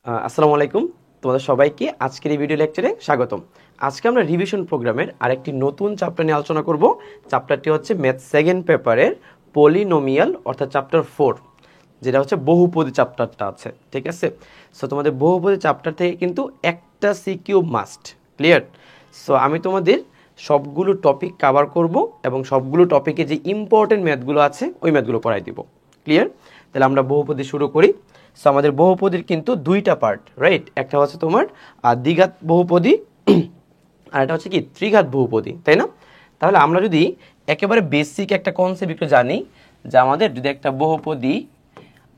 আসসালামু আলাইকুম, তোমাদের সবাইকে আজকের এই ভিডিও লেকচারে স্বাগতম। আজকে আমরা রিভিশন প্রোগ্রামের আরেকটি নতুন চ্যাপ্টার নিয়ে আলোচনা করব। চ্যাপ্টারটি হচ্ছে ম্যাথ সেকেন্ড পেপারের পলিনোমিয়াল অর্থাৎ চ্যাপ্টার 4, যেটা হচ্ছে বহুপদী চ্যাপ্টারটা আছে। ঠিক আছে, সো তোমাদের বহুপদী চ্যাপ্টার থেকে কিন্তু একটা সিকিউ মাস্ট, ক্লিয়ার? সো আমি তোমাদের সবগুলো টপিক কভার করব এবং সবগুলো টপিকে যে ইম্পর্টেন্ট ম্যাথগুলো আছে ওই ম্যাথগুলো করাই দিব, ক্লিয়ার? তাহলে আমরা বহুপদী শুরু করি। সো আমাদের বহুপদীর কিন্তু দুইটা পার্ট, রাইট? একটা হচ্ছে তোমার দ্বিঘাত বহুপদী আর এটা হচ্ছে কি ত্রিঘাত বহুপদী, তাই না? তাহলে আমরা যদি একেবারে বেসিক একটা কনসেপ্ট একটু জানি, যে আমাদের যদি একটা বহুপদী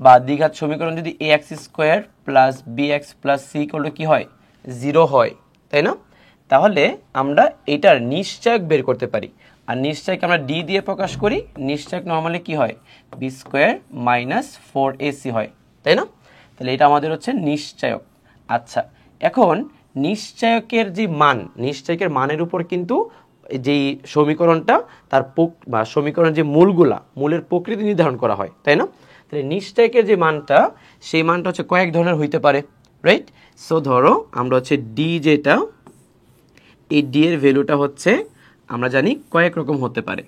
বা দ্বিঘাত সমীকরণ যদি ax square plus bx plus c করলে কি হয়, 0 হয়, তাই না? তাহলে আমরা এটার নিশ্চয়ক বের করতে পারি। আর নিশ্চয়ক আমরা d দিয়ে প্রকাশ করি। নিশ্চয়ক নর্মালি কি হয়, b স্কোয়ার মাইনাস 4ac হয়, তাই না? তাহলে এটা আমাদের হচ্ছে নিশ্চয়ক। আচ্ছা, এখন নিশ্চয়কের যে মান, নিশ্চয়কের মানের উপর কিন্তু যেই সমীকরণটা তার বা সমীকরণের যে মূলের প্রকৃতি নির্ধারণ করা হয়, তাই না? তাহলে নিশ্চয়কের যে মানটা, সেই মানটা হচ্ছে কয়েক ধরনের হইতে পারে, রাইট? সো ধরো আমরা হচ্ছে ডি, যেটা এই ডি এর ভ্যালুটা হচ্ছে আমরা জানি কয়েক রকম হতে পারে।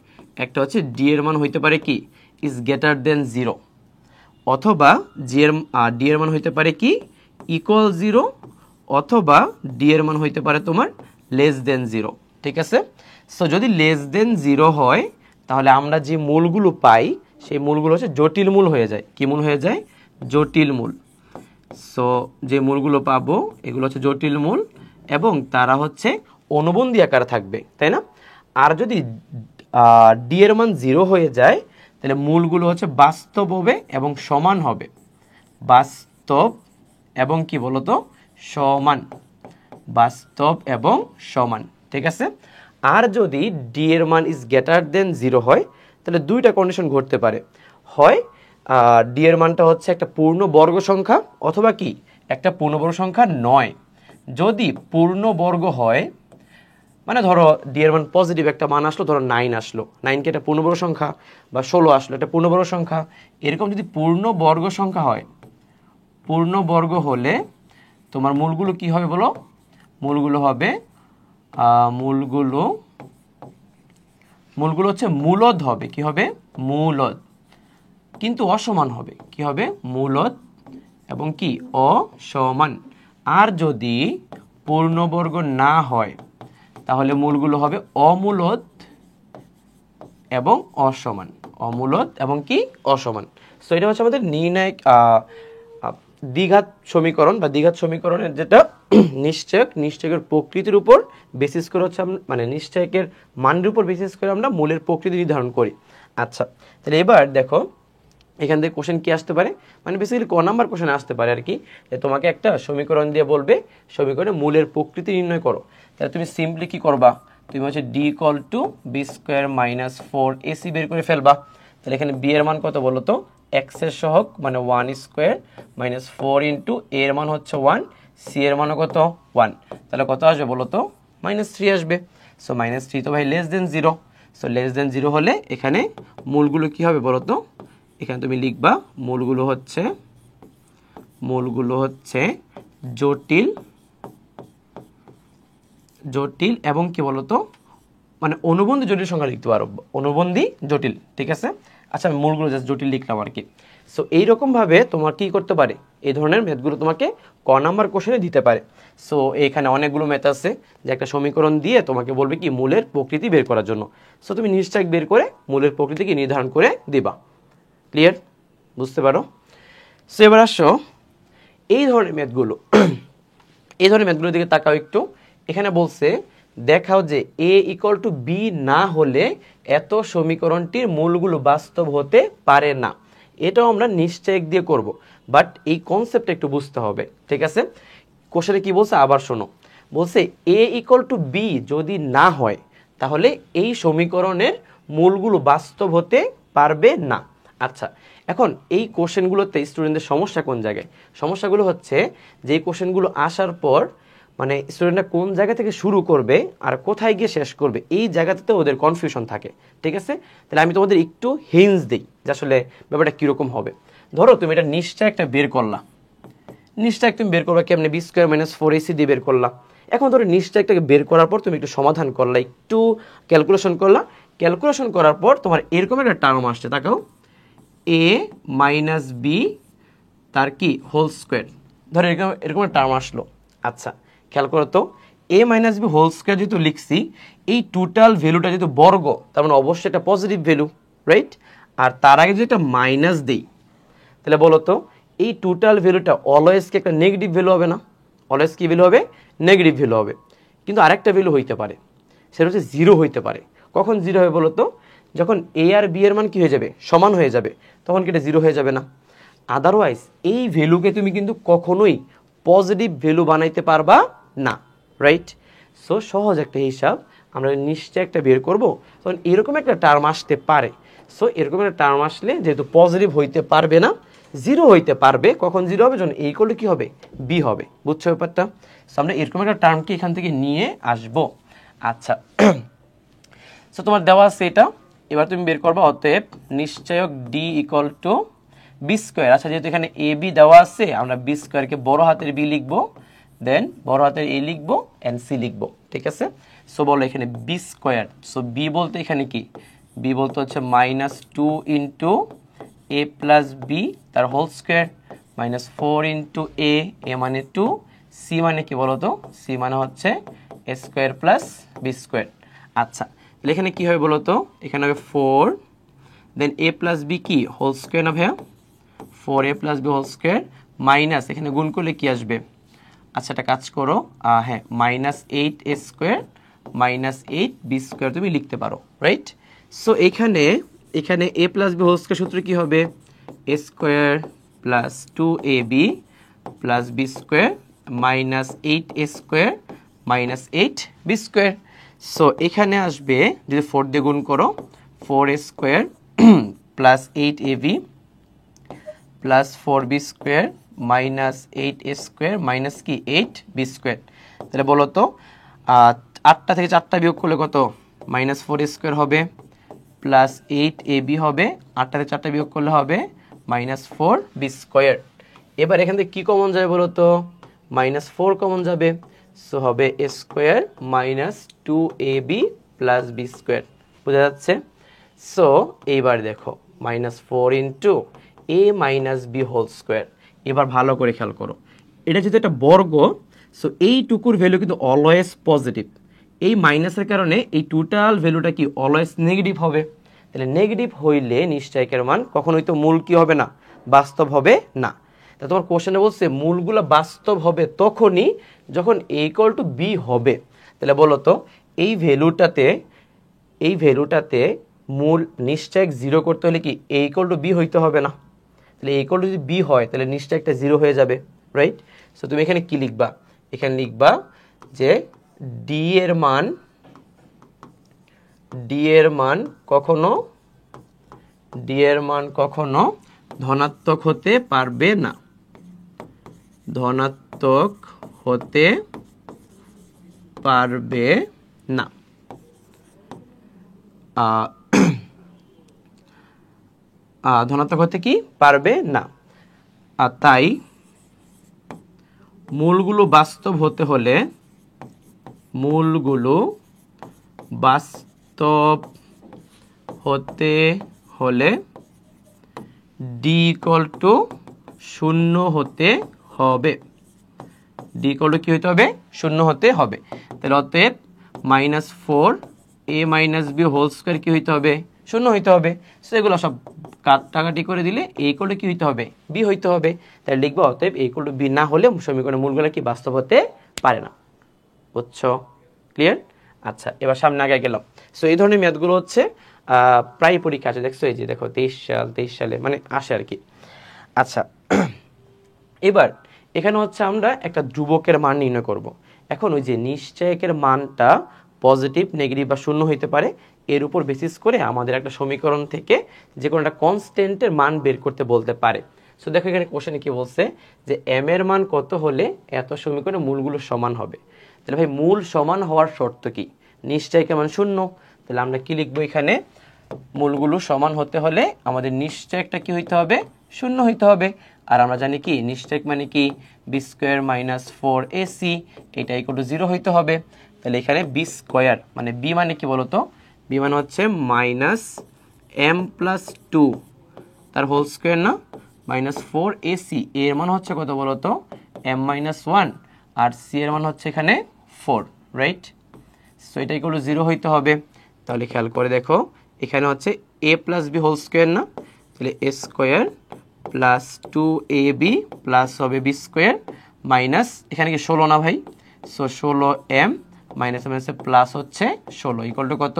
একটা হচ্ছে ডি এর মান হইতে পারে কি ইজ গ্রেটার দেন 0, অথবা ডি এর মান হইতে পারে কি ইকুয়াল 0, অথবা ডি এর মান হইতে পারে তোমার লেস দেন 0। ঠিক আছে, সো যদি লেস দেন 0 হয় তাহলে আমরা যে মূলগুলো পাই সেই মূলগুলো হচ্ছে জটিল মূল হয়ে যায়। কি মূল হয়ে যায়? জটিল মূল। সো যে মূলগুলো পাবো এগুলো হচ্ছে জটিল মূল এবং তারা হচ্ছে অনুবন্ধী আকারে থাকবে, তাই না? আর যদি ডি এর মান 0 হয়ে যায় তাহলে মূলগুলো হচ্ছে বাস্তব হবে এবং সমান হবে। বাস্তব এবং কি বলতো, সমান। বাস্তব এবং সমান, ঠিক আছে? আর যদি ডি এর মান ইজ গ্রেটার দেন 0 হয় তাহলে দুইটা কন্ডিশন ঘটতে পারে। হয় ডি এর মানটা হচ্ছে একটা পূর্ণ বর্গ সংখ্যা, অথবা কি একটা পূর্ণবর্গ সংখ্যা নয়। যদি পূর্ণবর্গ হয়, মানে ধরো ডি এর মান পজিটিভ একটা মান আসলো, ধরো 9 আসলো, 9 কে একটা পূর্ণবর্গ সংখ্যা, বা 16 আসলো একটা পূর্ণবর্গ সংখ্যা, এরকম যদি পূর্ণবর্গ সংখ্যা হয়, পূর্ণবর্গ হলে তোমার মূলগুলো কি হবে বলো? মূলগুলো হবে মূলগুলো হচ্ছে মূলদ হবে। কি হবে? মূলদ। কিন্তু অসমান হবে। কি হবে? মূলদ এবং কি অসমান। আর যদি পূর্ণবর্গ না হয় তাহলে মূলগুলো হবে অমূলদ এবং অসমান। অমূলদ এবং কি অসমান। সো এটা হচ্ছে আমাদের নির্ণায়ক দ্বিঘাত সমীকরণ বা দ্বিঘাত সমীকরণের যেটা নিশ্চয়কের প্রকৃতির উপর বেসিস করে হচ্ছে মানে নিশ্চয়কের মানের উপর বেসিস করে আমরা মূলের প্রকৃতি নির্ধারণ করি। আচ্ছা, তাহলে এবার দেখো এখান থেকে কোশ্চেন কি আসতে পারে, মানে বেসিক্যালি ক নাম্বার কোশ্চেন আসতে পারে আর কি, যে তোমাকে একটা সমীকরণ দিয়ে বলবে সমীকরণে মূলের প্রকৃতি নির্ণয় করো। তাহলে তুমি সিম্পলি কি করবা, তুমি হচ্ছে D equal to B square minus 4ac বের করে ফেলবা। তাহলে এখানে বি এর মান কত বলো তো, এক্স এর সহগ মানে 1 স্কোয়ার মাইনাস 4 ইন্টু এ এর মান হচ্ছে 1, সি এর মানও কত 1, তাহলে কত আসবে বলো তো, -3 আসবে। সো -3 তো ভাই less than 0। So less than 0 হলে এখানে মূলগুলো কি হবে বলো তো, এখানে তুমি লিখবা মূলগুলো হচ্ছে জটিল এবং কি বলতো, মানে অনুবন্ধী জটিল সংখ্যা লিখতে পারো, অনুবন্ধী জটিল। ঠিক আছে, আচ্ছা আমি মূলগুলো জাস্ট জটিল লিখলাম আর কি। সো এইরকম ভাবে তোমার কি করতে পারে, এই ধরনের ম্যাথগুলো তোমাকে ক নাম্বার কোশ্চেনে দিতে পারে। সো এখানে অনেকগুলো ম্যাথ আছে যে একটা সমীকরণ দিয়ে তোমাকে বলবে কি মূলের প্রকৃতি বের করার জন্য। সো তুমি নিশ্চয় বের করে মূলের প্রকৃতিকে নির্ধারণ করে দিবা। ক্লিয়ার? বুঝতে পারো? সো এবার আসো এই ধরনের ম্যাথগুলোর দিকে তাকাও একটু। এখানে বলছে দেখাও যে a ইকুয়াল টু বি না হলে এত সমীকরণটির মূলগুলো বাস্তব হতে পারে না। এটাও আমরা নিশ্চয়ক দিয়ে করব, বাট এই কনসেপ্টটা একটু বুঝতে হবে। ঠিক আছে, কোশ্চেনে কি বলছে আবার শোনো। বলছে a ইকুয়াল টু বি যদি না হয় তাহলে এই সমীকরণের মূলগুলো বাস্তব হতে পারবে না। আচ্ছা, এখন এই কোশ্চেনগুলোতে স্টুডেন্টদের সমস্যা কোন জায়গায়? সমস্যাগুলো হচ্ছে যে কোশ্চেনগুলো আসার পর মানে স্টুডেন্টরা কোন জায়গা থেকে শুরু করবে আর কোথায় গিয়ে শেষ করবে, এই জায়গাতে ওদের কনফিউশন থাকে। ঠিক আছে, তাহলে আমি তোমাদের একটু হিন্টস দিই যে আসলে ব্যাপারটা কীরকম হবে। ধরো তুমি এটা নিশ্চয় একটা বের করলা, নিশ্চয় তুমি বের করবা কেমনে, বি স্কোয়ার মাইনাস 4ac দিয়ে বের করলা। এখন ধরো নিশ্চয়টাকে বের করার পর তুমি একটু সমাধান করলা, একটু ক্যালকুলেশন করলা, ক্যালকুলেশন করার পর তোমার এরকম একটা টার্ম আসছে, তাকাও a মাইনাস বি তার কি হোল স্কোয়ার, ধরো এরকম এরকম একটা টার্ম আসলো। আচ্ছা খেয়াল করো তো, a minus B whole square যেহেতু লিখছি, এই টোটাল ভ্যালুটা যেহেতু বর্গ, তার মানে অবশ্যই একটা পজিটিভ ভ্যালু, রাইট? আর তার আগে যদি একটা মাইনাস দিই, তাহলে বলো তো এই টোটাল ভ্যালুটা অলওয়েজ কি একটা নেগেটিভ ভ্যালু হবে না? অলওয়েজ কি ভ্যালু হবে? নেগেটিভ ভ্যালু হবে। কিন্তু আরেকটা ভ্যালু হইতে পারে, সেটা হচ্ছে জিরো হইতে পারে। কখন জিরো হবে বলো তো? যখন এ আর বি এর মান কি হয়ে যাবে? সমান হয়ে যাবে, তখন কি এটা জিরো হয়ে যাবে না? আদারওয়াইজ এই ভ্যালুকে তুমি কিন্তু কখনোই পজিটিভ ভ্যালু বানাইতে পারবা না, রাইট? সো সহজ একটা হিসাব, আমরা নিশ্চয় একটা বের করব, তখন এরকম একটা টার্ম আসতে পারে। সো এরকম একটা টার্ম আসলে যেহেতু পজিটিভ হইতে পারবে না, জিরো হইতে পারবে, কখন জিরো হবে? যখন এই করলে কি হবে? বি হবে। বুঝছো ব্যাপারটা? সো আমরা এরকম একটা টার্মকে এখান থেকে নিয়ে আসব। আচ্ছা সো তোমার দেওয়া আছে এটা, এবার তুমি বের করবা। অতএব নিশ্চয়ক D equal to B square. আচ্ছা যেহেতু এখানে এ বি দেওয়া আছে, আমরা বি স্কোয়ারকে বড় হাতের বি লিখবো, দেন বড় হাতের এ লিখবো, এন সি লিখবো, ঠিক আছে? সো বলো এখানে বি স্কোয়ার, সো বি বলতে এখানে কি? বি বলতে হচ্ছে মাইনাস 2 ইন্টু এ প্লাস বি তার হোল স্কোয়ার, মাইনাস 4 ইন্টু এ, এ মানে 2, সি মানে কি বলো তো? সি মানে হচ্ছে এ স্কোয়ার প্লাস বি স্কোয়ার। আচ্ছা তাহলে এখানে কি হবে বলো তো? এখানে হবে 4, দেন এ প্লাস বি কি হোল স্কোয়ার না ভাইয়া? 4a plus B whole square, minus এখানে গুণ করলে কি আসবে? আচ্ছা একটা কাজ করো, হ্যাঁ minus 8a square minus 8b square তুমি লিখতে পারো, রাইট? সো এখানে এখানে a plus B whole square সূত্র কি হবে? a square plus 2ab plus B square minus 8a square minus 8b square. So এখানে আসবে যদি 4 দিয়ে গুণ করো, 4a square plus 8ab plus 4b square minus 8a square minus কি 8b স্কোয়ার। তাহলে বলো তো 8টা থেকে 4টা বিয়োগ করলে কত? মাইনাস 4a স্কোয়ার হবে প্লাস 8ab হবে, 8টা থেকে 4টা বিয়োগ করলে হবে মাইনাস 4b স্কোয়ার। এবার এখান থেকে কি কমন যাবে বলো তো? মাইনাস 4 কমন যাবে, সো হবে a square minus 2ab plus b square. বোঝা যাচ্ছে? সো এইবার দেখো minus 4 into a minus B whole square. এবার ভালো করে খেয়াল করো, এটা যেহেতু একটা বর্গ, সো এইটুকুর ভ্যালু কিন্তু অলওয়েজ পজিটিভ। এই মাইনাসের কারণে এই টোটাল ভ্যালুটা কি অলওয়েজ নেগেটিভ হবে। তাহলে নেগেটিভ হইলে নিশ্চয়কের মান কখনোই তো মূল কি হবে না? বাস্তব হবে না। তা তোমার কোশ্চেনে বলছে মূলগুলো বাস্তব হবে তখনই যখন a ইকুয়াল টু বি হবে। তাহলে বলো তো এই ভ্যালুটাতে মূল নিশ্চয় জিরো করতে হলে কি a ইকুয়াল টু বি হইতে হবে না? তাহলে a ইকুয়াল টু যদি বি হয় তাহলে নিশ্চয় একটা জিরো হয়ে যাবে, রাইট? সো তুমি এখানে কি লিখবা? এখানে লিখবা যে ডি এর মান কখনো ধনাত্মক হতে পারবে না, ধনাত্মক হতে পারবে না। ধনাত্মক হতে কি পারবে না। আর তাই মূলগুলো বাস্তব হতে হলে ডি ইকুয়াল টু 0 হতে হবে। ডি ইকুয়াল টু কি হতে হবে? 0 হতে হবে। তাহলে অতএব মাইনাস 4 এ মাইনাস বি হোল স্কোয়ার কি হইতে হবে? 0 হইতে হবে। সো এগুলো সব কাটাকাটি করে দিলে এ ইকুয়াল টু কি হইতে হবে? বি হইতে হবে। তাহলে লিখবো অতএব এ ইকুয়াল টু বি না হলে সমীকরণের মূলগুলো কি বাস্তব হতে পারে না। বুঝছো? ক্লিয়ার? আচ্ছা এবার সামনে আগে গেলাম। সো এই ধরনের ম্যাথগুলো হচ্ছে প্রায় পরীক্ষা আছে, দেখছো এই যে দেখো 23 সালে মানে আসে আর কি। আচ্ছা এবার এখানে হচ্ছে আমরা একটা ধ্রুবকের মান নির্ণয় করব। এখন ওই যে নিশ্চয়কের মানটা পজিটিভ, নেগেটিভ বা শূন্য হইতে পারে, এর উপর বেসিস করে আমাদের একটা সমীকরণ থেকে যে কোনো একটা কনস্ট্যান্টের মান বের করতে বলতে পারে। সো দেখো এখানে কোশ্চেনে কি বলছে যে এম এর মান কত হলে এত সমীকরণে মূলগুলো সমান হবে। তাহলে ভাই মূল সমান হওয়ার শর্ত কি? নিশ্চয়কের মান 0। তাহলে আমরা কি লিখবো এখানে? মূলগুলো সমান হতে হলে আমাদের নিশ্চয়কটা কি হইতে হবে? 0 হইতে হবে। আর আমরা জানি কি নিশ্চয়ক মানে কি বি স্কোয়ার মাইনাস 4ac, এটা ইকুয়াল টু 0 হইতে হবে। তাহলে এখানে বি স্কোয়ার মানে বি মানে কি বলতো, বি মানে হচ্ছে মাইনাস এম প্লাস 2 তার হোল স্কোয়ার না, মাইনাস 4ac, এর মান হচ্ছে কত বলতো এম মাইনাস 1, আর সি এর মান হচ্ছে এখানে 4, রাইট? সো এটা ইকুয়াল টু 0 হইতে হবে। তাহলে খেয়াল করে দেখো এখানে হচ্ছে a plus B whole square না, তাহলে এ স্কোয়ার প্লাস 2ab প্লাস হবে বি স্কোয়ার মাইনাস এখানে কি 16 না ভাই, সো 16m মাইনাস মাইনাসে প্লাস হচ্ছে 16 ইকুয়াল টু কত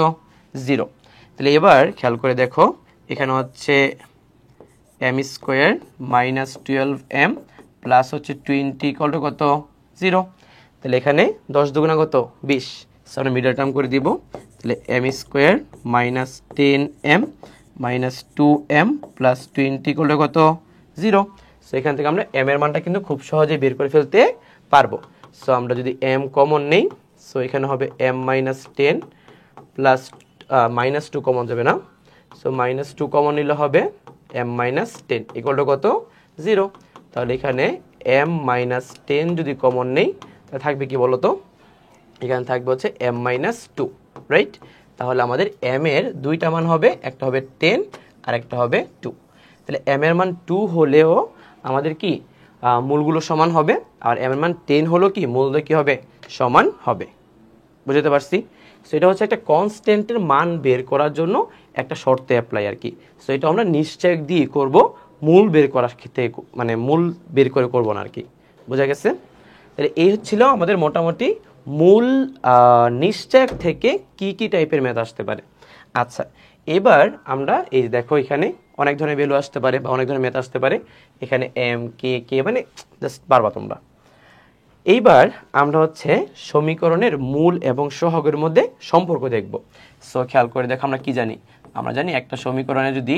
0। তাহলে এবার খেয়াল করে দেখো এখানে হচ্ছে M square minus 12m plus হচ্ছে 20 ইকুয়াল টু কত 0। তাহলে এখানে 10 দুগুণা কত 20, সো আমরা মিডল টার্ম করে দিব। তাহলে M square minus 10m minus 2m plus 20 equal to কত 0। সো এখান থেকে আমরা m এর মানটা কিন্তু খুব সহজেই বের করে ফেলতে পারবো। সো আমরা যদি m কমন নেই, সো এখানে হবে m minus 10 plus minus 2 common যাবে না, সো মাইনাস 2 কমন নিলে হবে m মাইনাস 10 ইকুয়াল টু কত 0। তাহলে এখানে m মাইনাস 10 যদি কমন নেই তাহলে থাকবে কি বলতো, এখানে থাকবে হচ্ছে m মাইনাস 2, রাইট? তাহলে আমাদের m এর দুইটা মান হবে, একটা হবে 10 আর একটা হবে 2। তাহলে m এর মান 2 হলেও আমাদের কি মূলগুলো সমান হবে, আর m এর মান 10 হলেও কি মূলগুলো কি হবে সমান হবে। বুঝতে পারছি? সো এটা হচ্ছে একটা কনস্ট্যান্টের মান বের করার জন্য একটা শর্তে অ্যাপ্লাই আর কি। সো এটা আমরা নিশ্চয়ক দিয়ে করব, মূল বের করার ক্ষেত্রে মানে মূল বের করে করব না আর কি। বোঝা গেছে? তাহলে এই হচ্ছিল আমাদের মোটামুটি মূল নিশ্চয়ক থেকে কি কি টাইপের ম্যাথ আসতে পারে। আচ্ছা, এবার আমরা এই দেখো এখানে অনেক ধরনের ভ্যালু আসতে পারে বা অনেক ধরনের ম্যাথ আসতে পারে, এখানে এম কে কে মানে জাস্ট পারবা তোমরা। এইবার আমরা হচ্ছে সমীকরণের মূল এবং সহগের মধ্যে সম্পর্ক দেখব। সো খেয়াল করে দেখো আমরা কি জানি, আমরা জানি একটা সমীকরণে যদি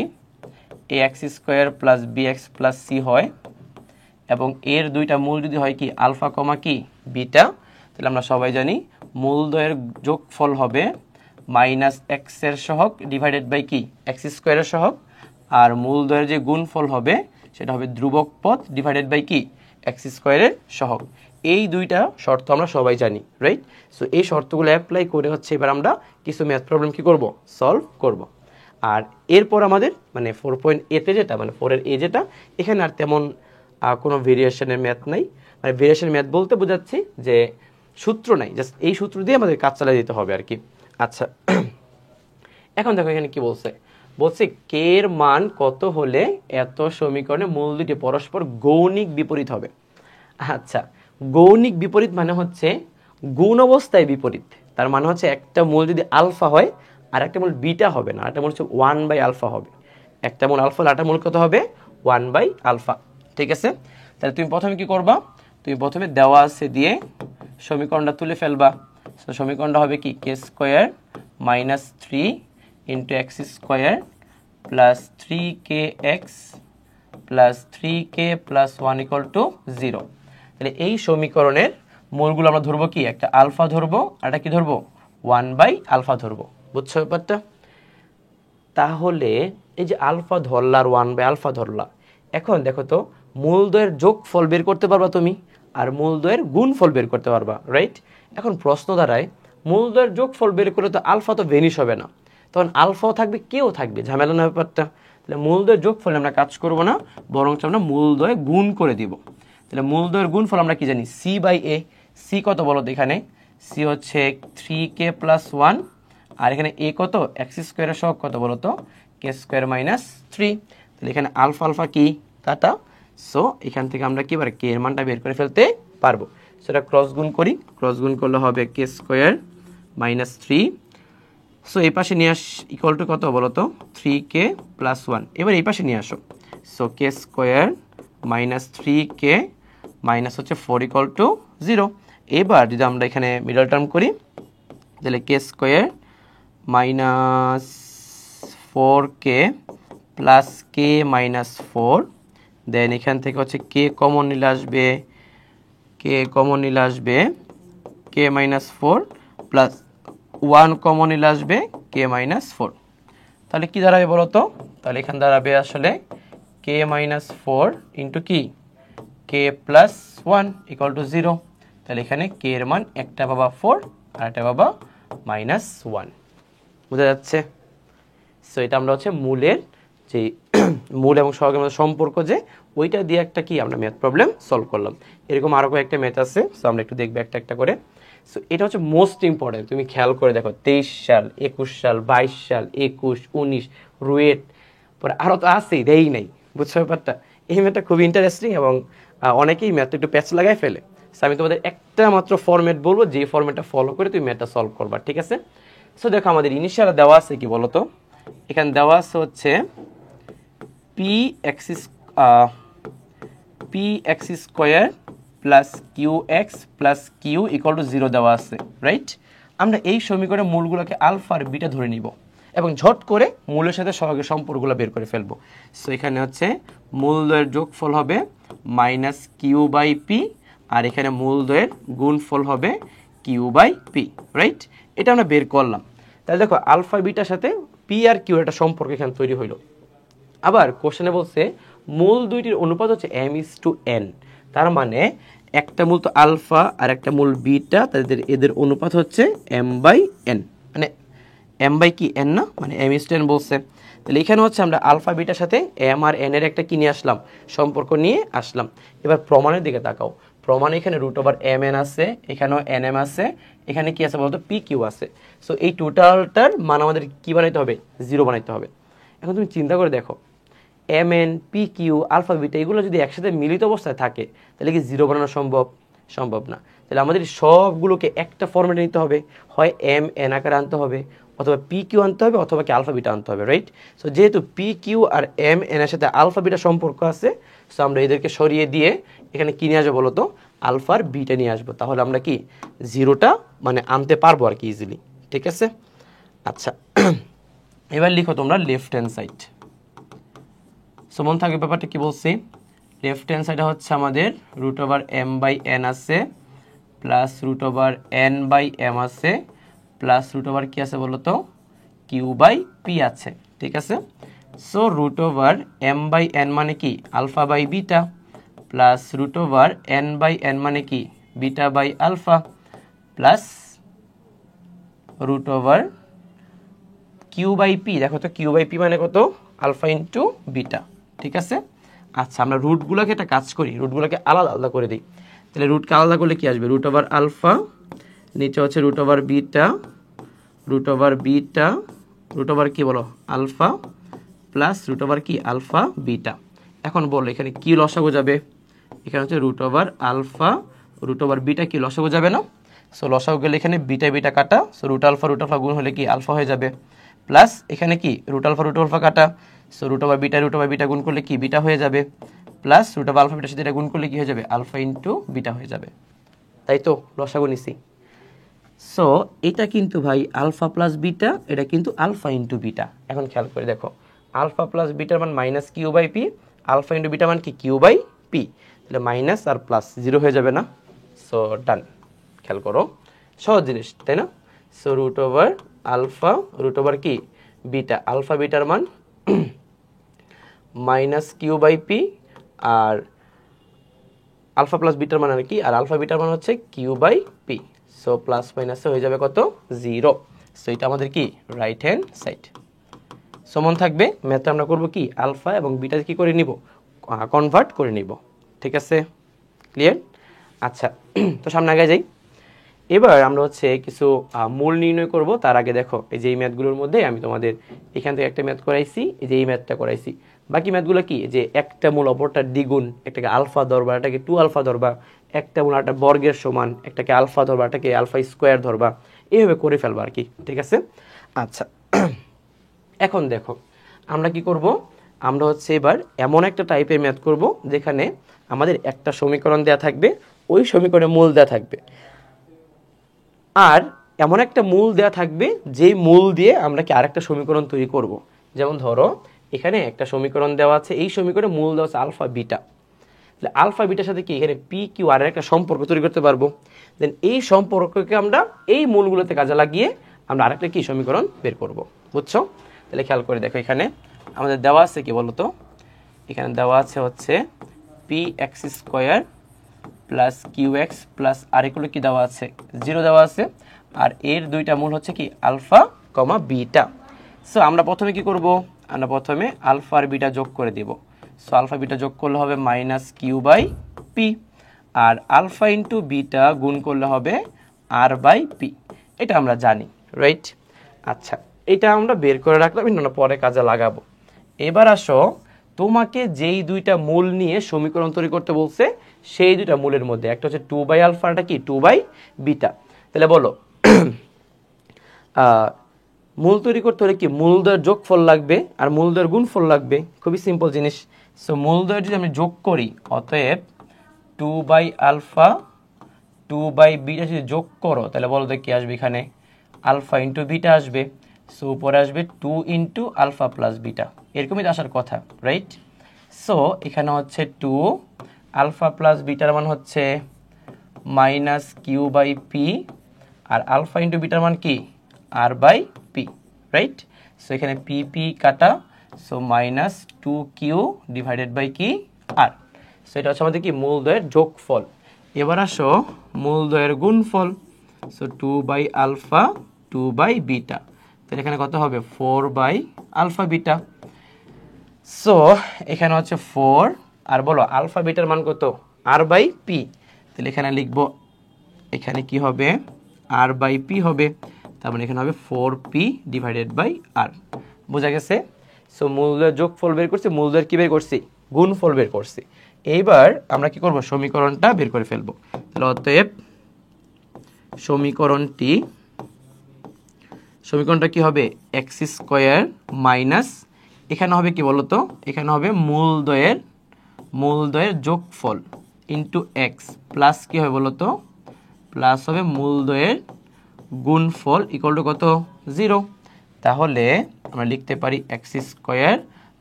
ax square plus bx plus c হয় এবং এর দুইটা মূল যদি হয় কি আলফা কমা কি বিটা, তাহলে আমরা সবাই জানি মূলদ্বয়ের যোগফল হবে মাইনাস এক্স এর সহগ ডিভাইডেড বাই কি এক্স স্কোয়ারের সহগ, আর মূলদ্বয়ের যে গুণফল হবে সেটা হবে ধ্রুবক পদ ডিভাইডেড বাই কি এক্স স্কোয়ারের সহগ। এই দুইটা শর্ত আমরা সবাই জানি, রাইট? সো এই শর্তগুলো অ্যাপ্লাই করে হচ্ছে এবার আমরা কিছু ম্যাথ প্রবলেম কি করব সলভ করব। আর এরপর আমাদের মানে 4.8 যেটা মানে 4 এর এ যেটা, এখানে আর তেমন কোনো ভেরিয়েশনের ম্যাথ নাই, মানে ভেরিয়েশনের ম্যাথ বলতে বোঝাচ্ছি যে সূত্র নাই, জাস্ট এই সূত্র দিয়ে আমাদের কাজ চালিয়ে দিতে হবে আর কি। আচ্ছা, এখন দেখো এখানে কি বলছে, বলছে কে এর মান কত হলে এত সমীকরণে মূল দুটি পরস্পর গৌণিক বিপরীত হবে। আচ্ছা, গৌণিক বিপরীত মানে হচ্ছে গুণ অবস্থায় বিপরীত, তার মানে হচ্ছে একটা মূল যদি আলফা হয় আর একটা মূল বিটা হবে না, একটা মূল হচ্ছে 1/আলফা হবে, একটা মূল আলফা আর একটা মূল কত হবে 1/আলফা। ঠিক আছে? তাহলে তুমি প্রথমে কি করবা, তুমি প্রথমে দেওয়া আছে দিয়ে সমীকরণটা তুলে ফেলবা। সমীকরণটা হবে কি K square minus 3 into x square plus 3kx plus 3k plus 1 equal to 0। তাহলে এই সমীকরণের মূলগুলো আমরা ধরবো কি, একটা আলফা ধরবো আর একটা কি ধরবো 1/আলফা ধরবো। বুঝছো ব্যাপারটা? তাহলে এই যে আলফা ধরলা আর 1/আলফা ধরলা, এখন দেখো তো মূলদ্বয়ের যোগফল বের করতে পারবা তুমি আর মূলদ্বয়ের গুণফল বের করতে পারবা, রাইট? এখন প্রশ্ন দাঁড়ায় মূলদ্বয়ের যোগফল বের করলে তো আলফা তো ভ্যানিশ হবে না, তখন আলফাও থাকবে কেও থাকবে, ঝামেলা না ব্যাপারটা। তাহলে মূলদ্বয়ের যোগফলে আমরা কাজ করব না, বরং আমরা মূলদ্বয় গুণ করে দিব। তাহলে মূলদ্বয়ের গুণফল আমরা কি জানি c/a, সি কত বলো তো, এখানে সি হচ্ছে 3k প্লাস 1 আর এখানে এ কত এক্স স্কোয়ারের সহগ কত বলো তো কে স্কোয়ার মাইনাস 3। তাহলে এখানে আলফা আলফা কি কাটা, সো এখান থেকে আমরা কি কে এর মানটা বের করে ফেলতে পারবো। সেটা ক্রস গুণ করি, ক্রস গুণ করলে হবে কে স্কোয়ার মাইনাস 3, সো এই পাশে নিয়ে আস ইকুয়াল টু কত বলো তো 3k প্লাস 1। এবার এই পাশে নিয়ে আসো, সো কে স্কোয়ার মাইনাস 3k মাইনাস হচ্ছে 4 ইকুয়াল টু 0। এবার যদি আমরা এখানে মিডল টার্ম করি তাহলে কে স্কোয়ার মাইনাস 4k প্লাস কে মাইনাস 4, দেন এখান থেকে হচ্ছে কে কমন নিলে আসবে কে মাইনাস 4 প্লাস 1 কমন নিলে আসবে কে মাইনাস 4। তাহলে কি দাঁড়াবে বলো তো, তাহলে এখানে দাঁড়াবে আসলে কে মাইনাস 4 ইন্টু কি কে প্লাস 1 ইকুয়াল টু 0। তাহলে এখানে কে এর মান একটা পাবা 4 আর একটা পাবা মাইনাস 1। বোঝা যাচ্ছে? সো এটা আমরা হচ্ছে মূলের যে মূল এবং সহগের মধ্যে সম্পর্ক, যে ওইটা দিয়ে একটা কি আমরা ম্যাথ প্রবলেম সলভ করলাম। এরকম আরও কয়েকটা ম্যাথ আছে, সো আমরা একটু দেখবো একটা একটা করে। সো এটা হচ্ছে মোস্ট ইম্পর্টেন্ট, তুমি খেয়াল করে দেখো 23 সাল 21 সাল 22 সাল 21 19 রুয়েট, পরে আরও তো আছেই দেই নাই। বুঝছো ব্যাপারটা? এই ম্যাথটা খুবই ইন্টারেস্টিং এবং অনেকেই ম্যাথটা একটু প্যাচ লাগাই ফেলে। সো আমি তোমাদের একটা মাত্র ফরম্যাট বলবো, যে ফরম্যাটটা ফলো করে তুমি ম্যাথটা সলভ করবা, ঠিক আছে? সো দেখো আমাদের ইনিশিয়াল দেওয়া আছে কি বলতো, এখানে দেওয়া আছে হচ্ছে P x square plus Q x plus Q equal to 0 দেওয়া আছে, রাইট? আমরা এই সমীকরণের মূলগুলোকে আলফা আর বিটা ধরে নিব এবং ঝট করে মূলের সাথে সহগের সম্পর্কগুলো বের করে ফেলবো। সো এখানে হচ্ছে মূলদ্বয়ের যোগফল হবে মাইনাস কিউ বাই পি, আর এখানে মূলদ্বয়ের গুণফল হবে কিউ বাই পি, রাইট? এটা আমরা বের করলাম। তাহলে দেখো আলফা বিটার সাথে পি আর কিউ একটা সম্পর্ক এখানে তৈরি হইল। আবার কোশ্চেনে বলছে মূল দুইটির অনুপাত হচ্ছে m:n, তার মানে একটা মূল তো আলফা আর একটা মূল বিটা, এদের অনুপাত হচ্ছে m/n, মানে m বাই কি n না, মানে m:n বলছে। তাহলে এখানে হচ্ছে আমরা আলফা বিটার সাথে m আর n এর একটা কি নিয়ে আসলাম, সম্পর্ক নিয়ে আসলাম। এবার প্রমাণের দিকে তাকাও। প্রমাণে এখানে √mn আছে, এখানেও nm আছে, এখানে কি আছে বলতো pq আছে। সো এই টোটালটার মান আমাদের কি বানাইতে হবে, 0 বানাইতে হবে। এখন তুমি চিন্তা করে দেখো mn pq আলফা বিটা এগুলো যদি একসাথে মিলিত অবস্থায় থাকে তাহলে কি 0 বানানো সম্ভব না। তাহলে আমাদের সবগুলোকে একটা ফরম্যাটে নিতে হবে, হয় mn আকারে আনতে হবে, অথবা pq আনতে হবে, অথবা কি আলফা বিটা আনতে হবে, রাইট? সো যেহেতু pq আর mn এর সাথে আলফা বিটা সম্পর্ক আছে, সো আমরা এদেরকে সরিয়ে দিয়ে এখানে কি নিয়ে আসবো বলতো, আলফার বিটা নিয়ে আসবো। তাহলে আমরা কি 0টা মানে আনতে পারবো আর কি ইজিলি, ঠিক আছে? আচ্ছা এবার লিখো তোমরা লেফট হ্যান্ড সাইড। সো মন থাকবে ব্যাপারটা কি বলছি, লেফট হ্যান্ড সাইডে হচ্ছে আমাদের √m/n আছে, প্লাস √n/m আছে, প্লাস কি আছে বলতো, q/p আছে, ঠিক আছে? সো √m/n মানে কি alpha by beta, plus √n/n মানে কি beta by alpha, plus q/p, দেখো তো q/p মানে কত, আলফা ইন্টু বিটা, ঠিক আছে? আচ্ছা আমরা রুটগুলোকে একটা কাজ করি, রুটগুলোকে আলাদা আলাদা করে দিই। তাহলে রুটকে আলাদা করলে কি আসবে, √আলফা, নিচে হচ্ছে √বিটা, কি বলো আলফা, প্লাস কি আলফা বিটা। এখন বলো এখানে কি লসাগু যাবে, এখানে হচ্ছে √আলফা বিটা কি লসাগু যাবে না? সো লসাগু গেলে এখানে বিটা বিটা কাটা, সো √আলফা গুণ হলে কি আলফা হয়ে যাবে, প্লাস এখানে কি √আলফা কাটা, সো বিটা গুণ করলে কি বিটা হয়ে যাবে, প্লাস √আলফা বিটার সাথে এটা গুণ করলে কি হয়ে যাবে, আলফা ইন্টু বিটা হয়ে যাবে, তাই তো? লসাগু নিছি। সো এটা কিন্তু ভাই আলফা প্লাস বিটা, এটা কিন্তু আলফা ইন্টু বিটা। এখন খেয়াল করে দেখো আলফা প্লাস বিটার মান মাইনাস q/p, আলফা ইন্টু বিটার মান কি q/p, তাহলে মাইনাস আর প্লাস 0 হয়ে যাবে না? সো ডান। খেয়াল করো সহজ জিনিস, তাই না? সো √আলফা কি বিটা, আলফা বিটার মান মাইনাস q/p, আর আলফা প্লাস বিটার মান আর কি, আর আলফা বিটার মান হচ্ছে q/p। সো প্লাস মাইনাসে হয়ে যাবে কত, 0। সো এটা আমাদের কি রাইট হ্যান্ড সাইড। সমান থাকবে ম্যাথটা আমরা করব কি আলফা এবং বিটা কি করে নিব, কনভার্ট করে নিব, ঠিক আছে? ক্লিয়ার? আচ্ছা তো সামনে আগে যাই। এবার আমরা হচ্ছে কিছু মূল নির্ণয় করব। তার আগে দেখো এই যে এই ম্যাথগুলোর মধ্যে আমি তোমাদের এখান থেকে একটা ম্যাথ করাইছি, এই যে এই ম্যাথটা করাইছি। বাকি ম্যাথগুলো কি, যে একটা মূল অপরটার দ্বিগুণ, একটাকে আলফা ধরবা, এটাকে 2 আলফা ধরবা, একটা মূল একটা বর্গের সমান, একটাকে আলফা ধরবা, এটাকে আলফা স্কোয়ার ধরবা, এইভাবে করে ফেলবা আর কি, ঠিক আছে? আচ্ছা এখন দেখো আমরা কি করব, আমরা হচ্ছে এবার এমন একটা টাইপের ম্যাথ করব যেখানে আমাদের একটা সমীকরণ দেয়া থাকবে, ওই সমীকরণে মূল দেয়া থাকবে, আর এমন একটা মূল দেয়া থাকবে যেই মূল দিয়ে আমরা কি আরেকটা সমীকরণ তৈরি করব। যেমন ধরো এখানে একটা সমীকরণ দেওয়া আছে, এই সমীকরণে মূল দেওয়া আছে আলফা বিটা, তাহলে আলফা বিটার সাথে কি এখানে পি কিউ আর একটা সম্পর্ক তৈরি করতে পারবো। দেন এই সম্পর্ককে আমরা এই মূলগুলোতে কাজে লাগিয়ে আমরা আরেকটা কি সমীকরণ বের করব, বুঝছো? তাহলে খেয়াল করে দেখো এখানে আমাদের দেওয়া আছে কি বলতো, এখানে দেওয়া আছে হচ্ছে P x square plus Q x plus r এগুলো কি দেওয়া আছে 0 দেওয়া আছে, আর এর দুইটা মূল হচ্ছে কি আলফা কমা বিটা। সো আমরা প্রথমে কি করব, আমরা প্রথমে আলফা আর বিটা যোগ করে দিব। সো আলফা বিটা যোগ করলে হবে মাইনাস কিউ বাই পি, আর আলফা ইন্টু বিটা গুণ করলে হবে আর বাই পি, এটা আমরা জানি, রাইট? আচ্ছা, এটা আমরা বের করে রাখলাম, আমরা পরে কাজে লাগাবো। এবার আসো, তোমাকে যেই দুইটা মূল নিয়ে সমীকরণ তৈরি করতে বলছে সেই দুইটা মূলের মধ্যে একটা হচ্ছে 2 বাই আলফা, এটা কি 2 বাই বিটা। তাহলে বলো মূল তৈরি করতে হলে কি মূলদ্বয়ের যোগফল লাগবে আর মূলদ্বয়ের গুণফল লাগবে, খুবই সিম্পল জিনিস। সো মূলদ্বয়ের যদি আমি যোগ করি, অতএব 2 বাই আলফা 2 বাই বিটা যদি যোগ করো তাহলে বলো তো কি আসবে, এখানে আলফা ইন্টু বিটা আসবে। সো উপরে আসবে 2 ইন্টু আলফা প্লাস বিটা, এরকমই আসার কথা, রাইট? সো এখানে হচ্ছে 2 আলফা প্লাস বিটার মান হচ্ছে মাইনাস কিউ বাই পি, আর আলফা ইন্টু বিটার মান কি আর বাই পি, রাইট? সো এখানে পি পি কাটা, so minus 2q divided by কি আর। সো এটা হচ্ছে আমাদের কি মূলদ্বয়ের যোগফল। এবার আসো মূলদ্বয়ের গুণফল। So 2 by alpha 2 by beta, তাহলে এখানে কত হবে 4 বাই আলফা বিটা। সো এখানে হচ্ছে 4, আর বলো আলফা বিটার মান কত আর বাই পি, তাহলে এখানে লিখবো এখানে কি হবে আর বাই পি হবে, তার মানে এখানে হবে 4p ডিভাইডেড বাই আর। বোঝা গেছে? সো মূলদ্বয়ের যোগফল বের করছি, মূলদ্বয়ের কি বের করছি গুণফল বের করছি। এইবার আমরা কি করব, সমীকরণটা বের করে ফেলবো। তাহলে অতএব সমীকরণটা কি হবে এক্স স্কোয়ার মাইনাস, এখানে হবে কি বলতো, এখানে হবে মূলদ্বয়ের যোগফল ইন্টু এক্স প্লাস কি হবে বলতো, প্লাস হবে মূলদ্বয়ের গুণফল ইকুয়াল টু কত 0। তাহলে আমরা লিখতে পারি এক্স স্কোয়ার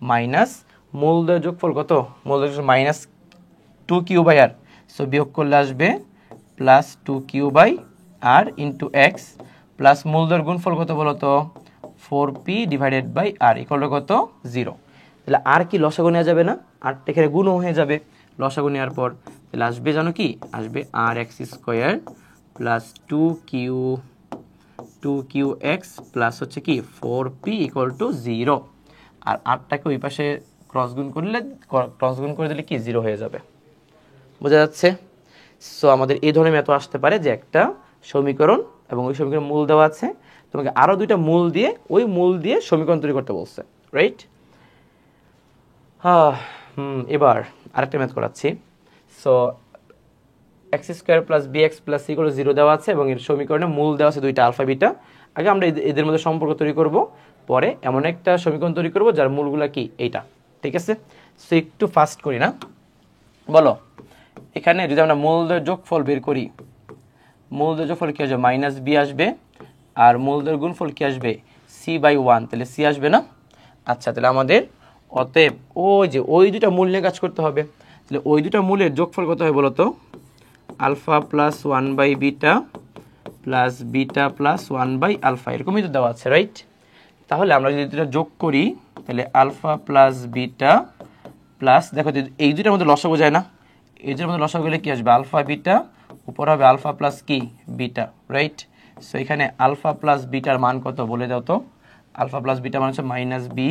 মাইনাস মূলদ্বয়ের যোগফল কত, মূলদ্বয়ের minus 2q by r, so বিয়োগ করলে আসবে plus 2q by r into x plus মূলদ্বয়ের গুণফল কত বলতো 4p divided by r equal to কত 0। তাহলে আর কি লসাগু নেওয়া যাবে না, আর এখানে গুণও হয়ে যাবে লসাগু নেওয়ার পর, তাহলে আসবে জানো কি আসবে r x square plus 2q x plus হচ্ছে কি 4p ইকুয়াল টু 0, আর আরটাকে ওই পাশে ক্রস গুণ করে দিলে কি 0 হয়ে যাবে। বোঝা যাচ্ছে? সো আমাদের এই ধরনের ম্যাথ আসতে পারে যে একটা সমীকরণ এবং ওই সমীকরণের মূল দেওয়া আছে, তোমাকে আরো দুইটা মূল দিয়ে ওই মূল দিয়ে সমীকরণ তৈরি করতে বলছে, রাইট? এবার আরেকটা ম্যাথ করাচ্ছি। So X square plus B x plus C 0 দেওয়া আছে এবং এর সমীকরণে মূল দেওয়া আছে দুইটা আলফা বিটা। আগে আমরা এদের মধ্যে সম্পর্ক তৈরি করব, পরে এমন একটা সমীকরণ তৈরি করব যার মূলগুলা কি এইটা, ঠিক আছে? সো একটু ফাস্ট করি না, বলো এখানে যদি আমরা মূলদ্বয়ের যোগফল বের করি, মূলদ্বয়ের যোগফল কি আসবে মাইনাস বি আসবে, আর মূলদ্বয়ের গুণফল কি আসবে সি বাই 1, তাহলে সি আসবে না? আচ্ছা, তাহলে আমাদের অতএব ওই দুটা মূল নিয়ে কাজ করতে হবে। তাহলে ওই দুটা মূলের যোগফল কত হয় বলতো, alpha plus 1 by beta plus beta plus 1 by alpha, এরকমই তো দেওয়া আছে, রাইট? তাহলে আমরা যদি দুটা যোগ করি তাহলে আলফা প্লাস বিটা প্লাস, দেখো এই দুটার মধ্যে লসাগু যায় না, এই দুটার মধ্যে লসাগু গেলে কি আসবে আলফা বিটা, উপর হবে আলফা প্লাস কি বিটা, রাইট? সো এখানে আলফা প্লাস বিটার মান কত বলে দাও তো, আলফা প্লাস বিটার মান হচ্ছে মাইনাস বি,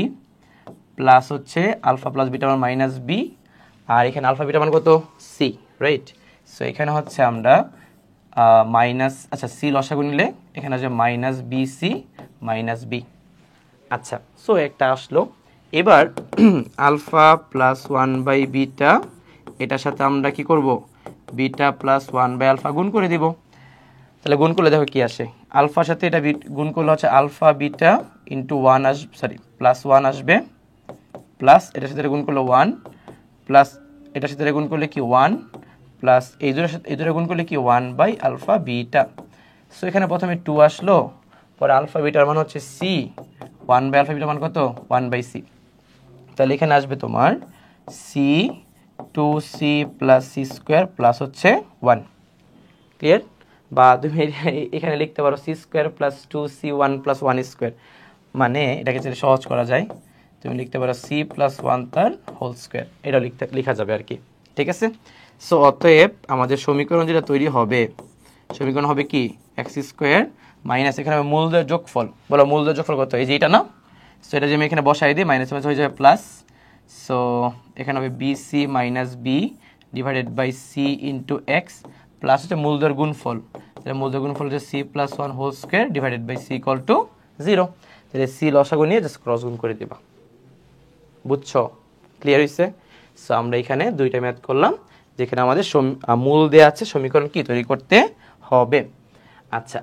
প্লাস হচ্ছে আলফা প্লাস বিটার মান মাইনাস বি, আর এখানে আলফা বিটার মান কত সি, রাইট? সো এখানে হচ্ছে আমরা মাইনাস, আচ্ছা সি লসাগু নিলে এখানে আসবে minus B C minus B. আচ্ছা, সো একটা আসলো। এবার আলফা প্লাস 1 বাই বিটা, এটার সাথে আমরা কি করব বিটা প্লাস 1 বাই আলফা গুণ করে দিব। তাহলে গুণ করলে দেখো কি আসে, আলফার সাথে এটা গুণ করলে হচ্ছে আলফা বিটা ইন্টু 1 আসবে, সরি প্লাস 1 আসবে, প্লাস এটার সাথে গুণ করলে 1, প্লাস এটার সাথে গুণ করলে কি 1, প্লাস এই দুটোর গুণ করলে কি 1 বাই আলফা বিটা। সো এখানে প্রথমে 2 আসলো, পরে আলফা বিটার মান হচ্ছে সি, 1 বাই আলফা বিটার মান কত 1 বাই সি। তাহলে এখানে আসবে তোমার C 2c plus C square plus হচ্ছে 1, ক্লিয়ার? বা তুমি এখানে লিখতে পারো C square plus 2c 1 plus 1 square, মানে এটাকে যদি সহজ করা যায় তুমি লিখতে পারো c প্লাস 1 তার হোল স্কয়ার, এটা লেখা যাবে আর কি। ঠিক আছে, সো অতএব আমাদের সমীকরণ যেটা তৈরি হবে, সমীকরণ হবে কি এক্স স্কোয়ার মাইনাস এখানে হবে মূলদের যোগফল, বলো মূলদের যোগফল কত, এই যে এটা না, সো এটা যে আমি এখানে বসাই দিই মাইনাস মাইনাস হয়ে যাবে প্লাস, সো এখানে হবে B C minus B divided by C into x plus হচ্ছে মূলদের গুণফল, তাহলে মূলদের গুণফল হচ্ছে C plus 1 whole square divided by C equal to 0, তাহলে সি লসাগু নিয়ে জাস্ট ক্রস গুণ করে দিবা। বুঝছো, ক্লিয়ার হয়েছে? সো আমরা এখানে দুইটা ম্যাথ করলাম, যেখানে আমাদের মূল দেয়া আছে, সমীকরণ কি তৈরি করতে হবে। আচ্ছা,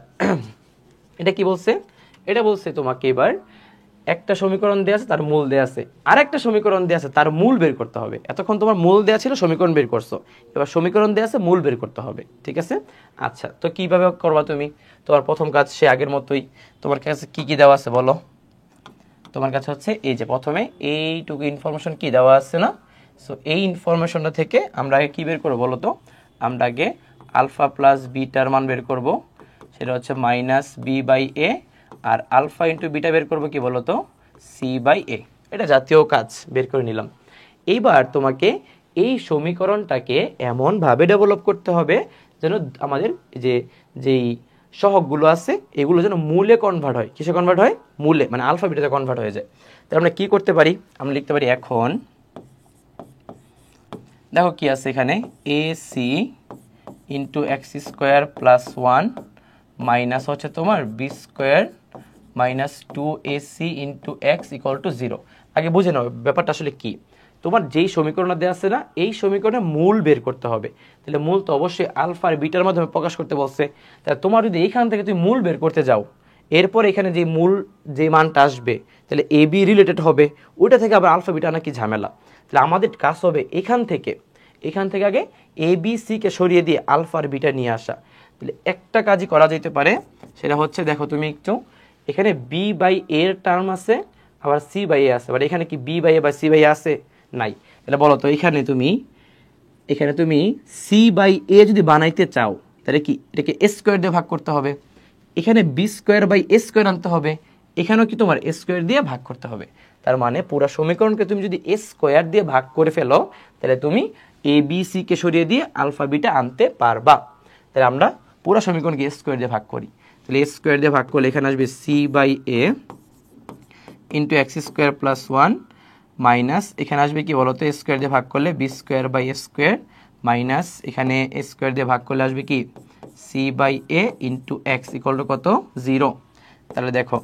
এটা কি বলছে? এটা বলছে তোমাকে এবার একটা সমীকরণ দেয়া আছে, তার মূল দেয়া আছে, আর একটা সমীকরণ দেয়া আছে, তার মূল বের করতে হবে। এতক্ষণ তোমার মূল দেয়া ছিল, সমীকরণ বের করছো, এবার সমীকরণ দেয়া আছে, মূল বের করতে হবে। ঠিক আছে, আচ্ছা তো কিভাবে করবা তুমি? তোমার প্রথম কাজ সে আগের মতোই, তোমার কাছে কি কি দেওয়া আছে বলো? তোমার কাছে হচ্ছে এই যে প্রথমে এইটুকু ইনফরমেশন কি দেওয়া আছে না, সো এই ইনফরমেশনটা থেকে আমরা আগে কি বের করবো বলো তো? আমরা আগে আলফা প্লাস বিটার মান বের করব, সেটা হচ্ছে মাইনাস বি বাই এ, আর আলফা ইন্টু বিটা বের করবো কি বলো তো? C by A. এটা জাতীয় কাজ, বের করে নিলাম। এইবার তোমাকে এই সমীকরণটাকে এমনভাবে ডেভেলপ করতে হবে যেন আমাদের যেই সহগগুলো আছে এগুলো যেন মূলে কনভার্ট হয়। কিসে কনভার্ট হয়? মূলে, মানে আলফা বিটাতে কনভার্ট হয়ে যায়। তাহলে আমরা কি করতে পারি? আমরা লিখতে পারি এখন দেখো কি আছে এখানে, A C into x square plus 1 minus হচ্ছে তোমার B square minus 2ac into X equal to 0। আগে বুঝে নাও ব্যাপারটা আসলে কি। তোমার যেই সমীকরণটা দেওয়া আছে না, এই সমীকরণে মূল বের করতে হবে। তাহলে মূল তো অবশ্যই আলফা আর বিটার মাধ্যমে প্রকাশ করতে বলছে। তাহলে তোমার যদি এইখান থেকে তুমি মূল বের করতে যাও, এরপর এখানে যে মূল যে মানটা আসবে তাহলে এ বি রিলেটেড হবে, ওইটা থেকে আবার আলফা বিটা আনা কি ঝামেলা। তাহলে আমাদের কাজ হবে এখান থেকে আগে এ বি সি কে সরিয়ে দিয়ে আলফা আর বিটা নিয়ে আসা। তাহলে একটা কাজই করা যেতে পারে, সেটা হচ্ছে দেখো তুমি একটু এখানে বি বাই এর টার্ম আছে, আবার সি বাই এ আছে, বাট এখানে কি বি বাই এ বা সি বাই এ আছে? নাই। তাহলে বলো তো এখানে তুমি সি বাই এ যদি বানাইতে চাও তাহলে কি এটাকে এ স্কোয়ার দিয়ে ভাগ করতে হবে, এখানে B square by A square আনতে হবে, এখানেও কি তোমার এ স্কোয়ার দিয়ে ভাগ করতে হবে। তার মানে পুরো সমীকরণকে তুমি যদি এ স্কোয়ার দিয়ে ভাগ করে ফেলো তাহলে তুমি এ বি সি কে সরিয়ে দিয়ে আলফা বিটা আনতে পারবা। তাহলে আমরা পুরো সমীকরণকে এ স্কোয়ার দিয়ে ভাগ করি, তাহলে এ স্কোয়ার দিয়ে ভাগ করলে এখানে আসবে C by A into x square plus 1 minus এখানে আসবে কি বলতো, এ স্কোয়ার দিয়ে ভাগ করলে B square by A square minus এখানে এ স্কোয়ার দিয়ে ভাগ করলে আসবে কি C by A into X equal to কত? 0। তাহলে দেখো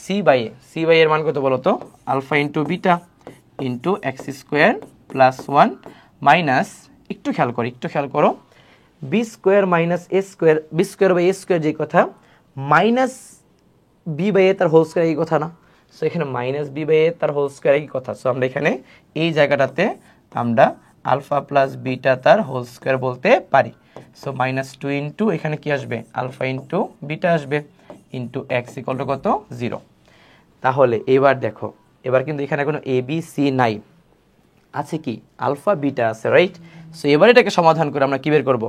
সি বাই এর মান কত বলতো? Alpha into beta into x square plus 1 minus একটু খেয়াল করো B square minus A square, B square by A square যে কথা, মাইনাস বি বাই এ তার হোল স্কোয়ার এই কথা না, সো এখানে মাইনাস বি বাই এ তার হোল স্কোয়ার এই কথা। সো আমরা এখানে এই জায়গাটাতে আমরা আলফা প্লাস বিটা তার হোল স্কোয়ার বলতে পারি। সো মাইনাস 2 ইন্টু এখানে কি আসবে আলফা ইন্টু বিটা আসবে ইন্টু এক্স ইকুয়াল টু কত? 0। তাহলে এবার দেখো, এবার কিন্তু এখানে কোনো এ বি সি নাই, আছে কি আলফা বিটা আছে, রাইট? সো এবার এটাকে সমাধান করে আমরা কি বের করব?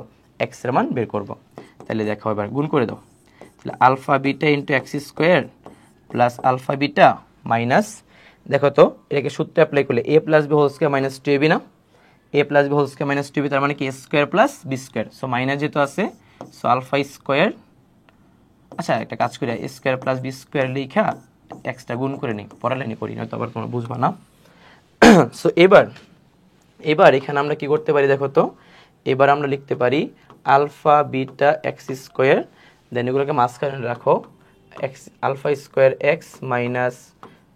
এক্স এর মান বের করব। তাহলে দেখো এবার গুণ করে দাও, তাহলে alpha beta into x square plus alpha beta minus, দেখো তো এটাকে সূত্রে অ্যাপ্লাই করলে a plus B whole square minus 2ab না, a plus B whole square minus 2ab তার মানে কি a square plus B square, so minus যেহেতু আছে সো আলফা স্কোয়ার, আচ্ছা একটা কাজ করি a square plus B square লিখা এক্সটা গুণ করে নিই, পড়ালেনি করি না তো আবার তোমরা বুঝবা না। সো এবার এখানে আমরা কি করতে পারি দেখো তো, এবার আমরা লিখতে পারি alpha beta X square, then এগুলোকে মাঝখানে রাখো, X alpha square X minus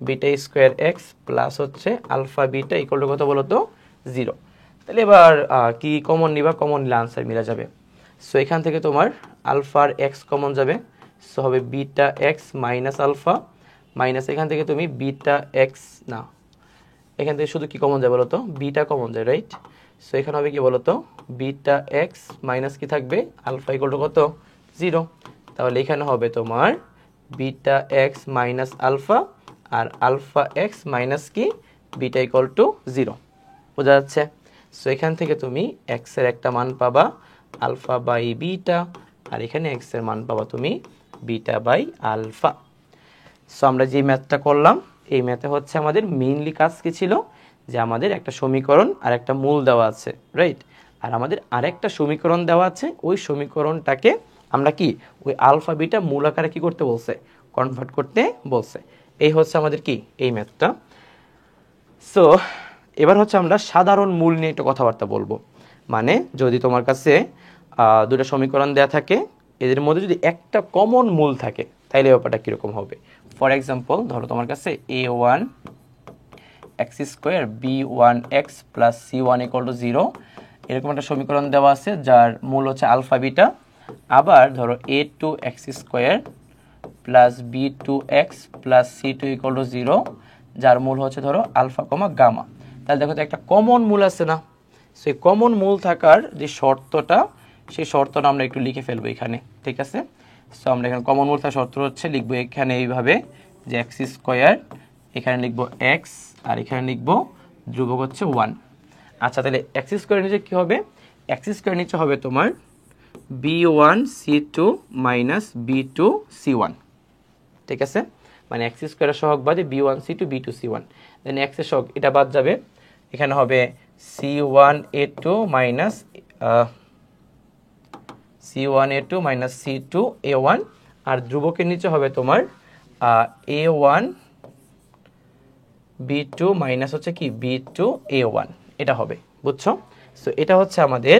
beta square X plus হচ্ছে আলফা বিটা ইকুয়াল টু কত বলো তো? 0। তাহলে এবার কি কমন নিবা? কমন নিলে আনসার মিলা যাবে। সো এখান থেকে তোমার আলফার এক্স কমন যাবে, সো হবে beta X minus alpha minus এখান থেকে তুমি বিটা এক্স না, এখান থেকে শুধু কি কমন যায় বলো তো? বিটা কমন যায়, রাইট? সো এখানে হবে কি বলো তো? বিটা এক্স মাইনাস কি থাকবে আলফা ইকুয়াল টু কত? 0। তাহলে এখানে হবে তোমার বিটা এক্স মাইনাস আলফা আর আলফা এক্স মাইনাস কি বিটা ইকুয়াল টু 0। বোঝা যাচ্ছে? সো এখান থেকে তুমি এক্স এর একটা মান পাবা আলফা বাই বিটা, আর এখানে এক্স এর মান পাবা তুমি বিটা বাই আলফা। সো আমরা যে ম্যাথটা করলাম এই ম্যাথে হচ্ছে আমাদের মেইনলি কাজ কি ছিল, যে আমাদের একটা সমীকরণ আর একটা মূল দেওয়া আছে, রাইট? আর আমাদের আরেকটা সমীকরণ দেওয়া আছে, ওই সমীকরণটাকে আমরা কি ওই আলফা বিটা মূল আকারে কি করতে বলছে, কনভার্ট করতে বলছে। এই হচ্ছে আমাদের কি এই ম্যাথটা। সো এবার হচ্ছে আমরা সাধারণ মূল নিয়ে একটু কথাবার্তা বলবো। মানে যদি তোমার কাছে দুটো সমীকরণ দেয়া থাকে, এদের মধ্যে যদি একটা কমন মূল থাকে, তাইলে ব্যাপারটা কীরকম হবে। ফর এক্সাম্পল ধরো তোমার কাছে a1 x square b1 x plus c1 equal to 0 এরকম একটা সমীকরণ দেওয়া আছে, যার মূল হচ্ছে আলফা বিটা। আবার ধরো a2 x square plus b2 x plus c2 equal to 0, যার মূল হচ্ছে ধরো আলফা কমা গামা। তাহলে দেখো তো একটা কমন মূল আছে না, সেই কমন মূল থাকার যে শর্তটা, সেই শর্তটা আমরা একটু লিখে ফেলবো এখানে, ঠিক আছে? সো আমরা এখানে কমন মূল থাকার শর্ত হচ্ছে লিখবো এখানে এইভাবে, যে এক্স স্কোয়ার, এখানে লিখবো এক্স, আর এখানে লিখবো ধ্রুবক হচ্ছে 1। আচ্ছা, তাহলে এক্স স্কোয়ার নিচে কী হবে, এক্স স্কোয়ার নিচে হবে তোমার b1 c2 minus b2 c1, ঠিক আছে? মানে এক্স স্কোয়ারের সহগ বাদে b1 c2 b2 c1, দেন এক্স এর সহগ এটা বাদ যাবে, এখানে হবে c1 a2 minus c1 a2 minus c2 a1, আর ধ্রুবকের নিচে হবে তোমার a1 b2 মাইনাস হচ্ছে কি b2 a1, এটা হবে, বুঝছো? সো এটা হচ্ছে আমাদের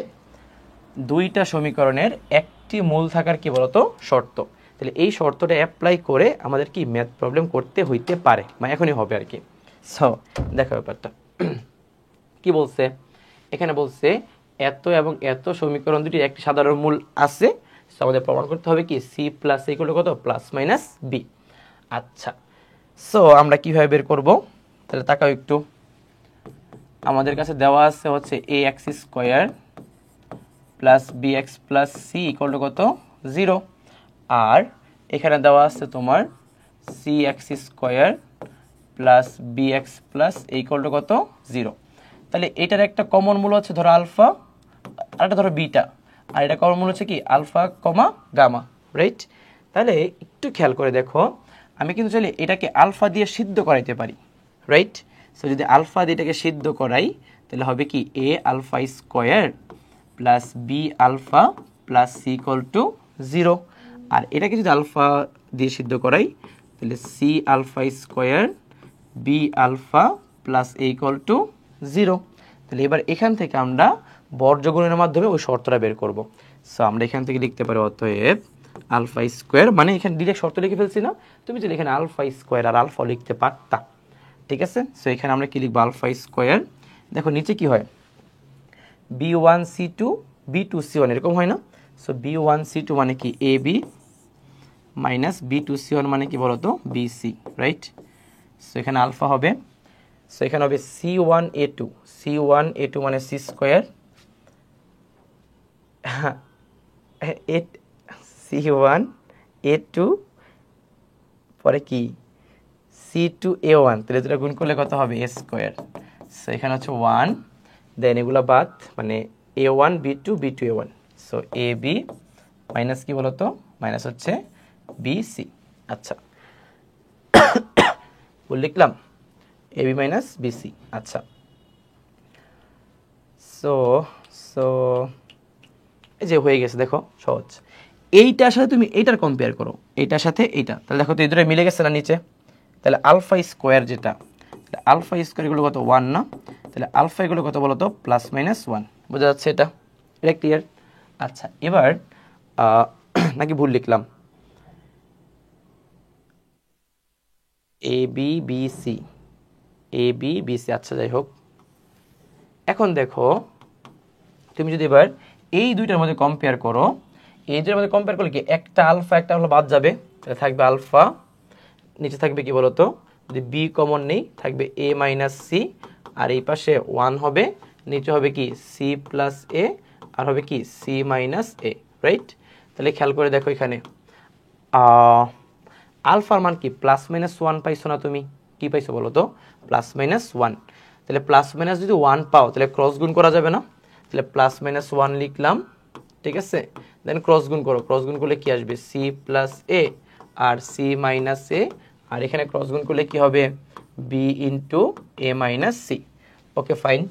দুইটা সমীকরণের একটি মূল থাকার কি বলতো শর্ত। তাহলে এই শর্তটা অ্যাপ্লাই করে আমাদের কি ম্যাথ প্রবলেম করতে হইতে পারে, মানে এখনই হবে আর কি। সো দেখো ব্যাপারটা কি বলছে, এখানে বলছে এত এবং এত সমীকরণ দুটি একটি সাধারণ মূল আছে। সো আমাদের প্রমাণ করতে হবে কি সি প্লাস ইকুয়াল টু কত, প্লাস মাইনাস বি। আচ্ছা, সো আমরা কিভাবে বের করব, তাহলে তাকাও একটু। আমাদের কাছে দেওয়া আছে হচ্ছে a x square plus B x plus c equal to কত, 0। আর এখানে দেওয়া আছে তোমার c x square plus B x plus equal to কত, 0। তাহলে এটার একটা কমন মূল হচ্ছে ধরো আলফা, আর একটা ধরো বিটা, আর এটা কমন মূল হচ্ছে কি আলফা কমা গামা, রাইট? তাহলে একটু খেয়াল করে দেখো, আমি কিন্তু চাইলে এটাকে আলফা দিয়ে সিদ্ধ করাইতে পারি, রাইট? সো যদি আলফা দিয়ে এটাকে সিদ্ধ করাই, তাহলে হবে কি a alpha square plus b alpha plus c equal to 0। আর এটাকে যদি আলফা দিয়ে সিদ্ধ করাই, তাহলে c alpha square b alpha plus a equal to 0। তাহলে এবার এখান থেকে আমরা বর্গগুণের মাধ্যমে ওই শর্তটা বের করব। সো আমরা এখান থেকে লিখতে পারি অতএব আলফা স্কোয়ার, মানে এখানে ডিরেক্ট শর্ত লিখে ফেলছি না, তুমি যদি এখানে আলফা স্কোয়ার আর আলফা লিখতে পারতা, ঠিক আছে? সো এখানে আমরা কি লিখবো, আলফা স্কোয়ার, দেখো নিচে কি হয় b1 c2 b2 c1 এরকম হয় না? সো b1 c2 মানে কি এ বি মাইনাস b2 c1 মানে কি বলতো বিসি, রাইট? সো এখানে আলফা হবে, সো এখানে হবে c1 a2, c1 a2 মানে c স্কোয়ার, c1 a2 পরে কি c2 a1, তাহলে যেটা গুণ করলে কত হবে a স্কোয়ার। সো এখানে হচ্ছে 1, দেন এগুলো বাদ, মানে a1 b2 b2 a1, so এ বি মাইনাস কি বলতো, মাইনাস হচ্ছে বিসি। আচ্ছা, লিখলাম এ বি মাইনাস বিসি। আচ্ছা, সো সো এই যে হয়ে গেছে, দেখো সহজ। এইটার সাথে তুমি এইটার কম্পেয়ার করো, এইটার সাথে এইটা, তাহলে দেখো তো এই দুটো মিলে গেছে না নিচে। তাহলে আলফা স্কোয়ার যেটা, আলফা স্কোয়ার এগুলো কত 1 না, তাহলে আলফা এগুলো কত বলো তো প্লাস মাইনাস 1, বোঝা যাচ্ছে এটা? এটা ক্লিয়ার? আচ্ছা, এবার নাকি ভুল লিখলাম, A B B C, A B B C. আচ্ছা, যাই হোক, এখন দেখো তুমি যদি এবার এই দুইটার মধ্যে কম্পেয়ার করো, এই দুইটার মধ্যে কম্পেয়ার করলে কি একটা আলফা একটা আলফা বাদ যাবে, তাহলে থাকবে আলফা, নিচে থাকবে কি বলতো, যদি বি কমন নেই থাকবে এ মাইনাস সি, আর এই পাশে 1 হবে, নিচে হবে কি সি প্লাস এ, আর হবে কি সি মাইনাস এ, রাইট? তাহলে খেয়াল করে দেখো এখানে আলফার মান কি প্লাস মাইনাস 1 পাইছো না, তুমি কি পাইছো বলো তো, প্লাস মাইনাস 1। তাহলে প্লাস মাইনাস যদি 1 পাও, তাহলে ক্রস গুণ করা যাবে না, তাহলে প্লাস মাইনাস 1 লিখলাম, ঠিক আছে? দেন ক্রস গুণ করো, ক্রস গুণ করলে কি আসবে সি প্লাস এ আর সি মাইনাস এ আর এখানে ক্রস গুণ করলে কি হবে b into a minus c. Okay fine.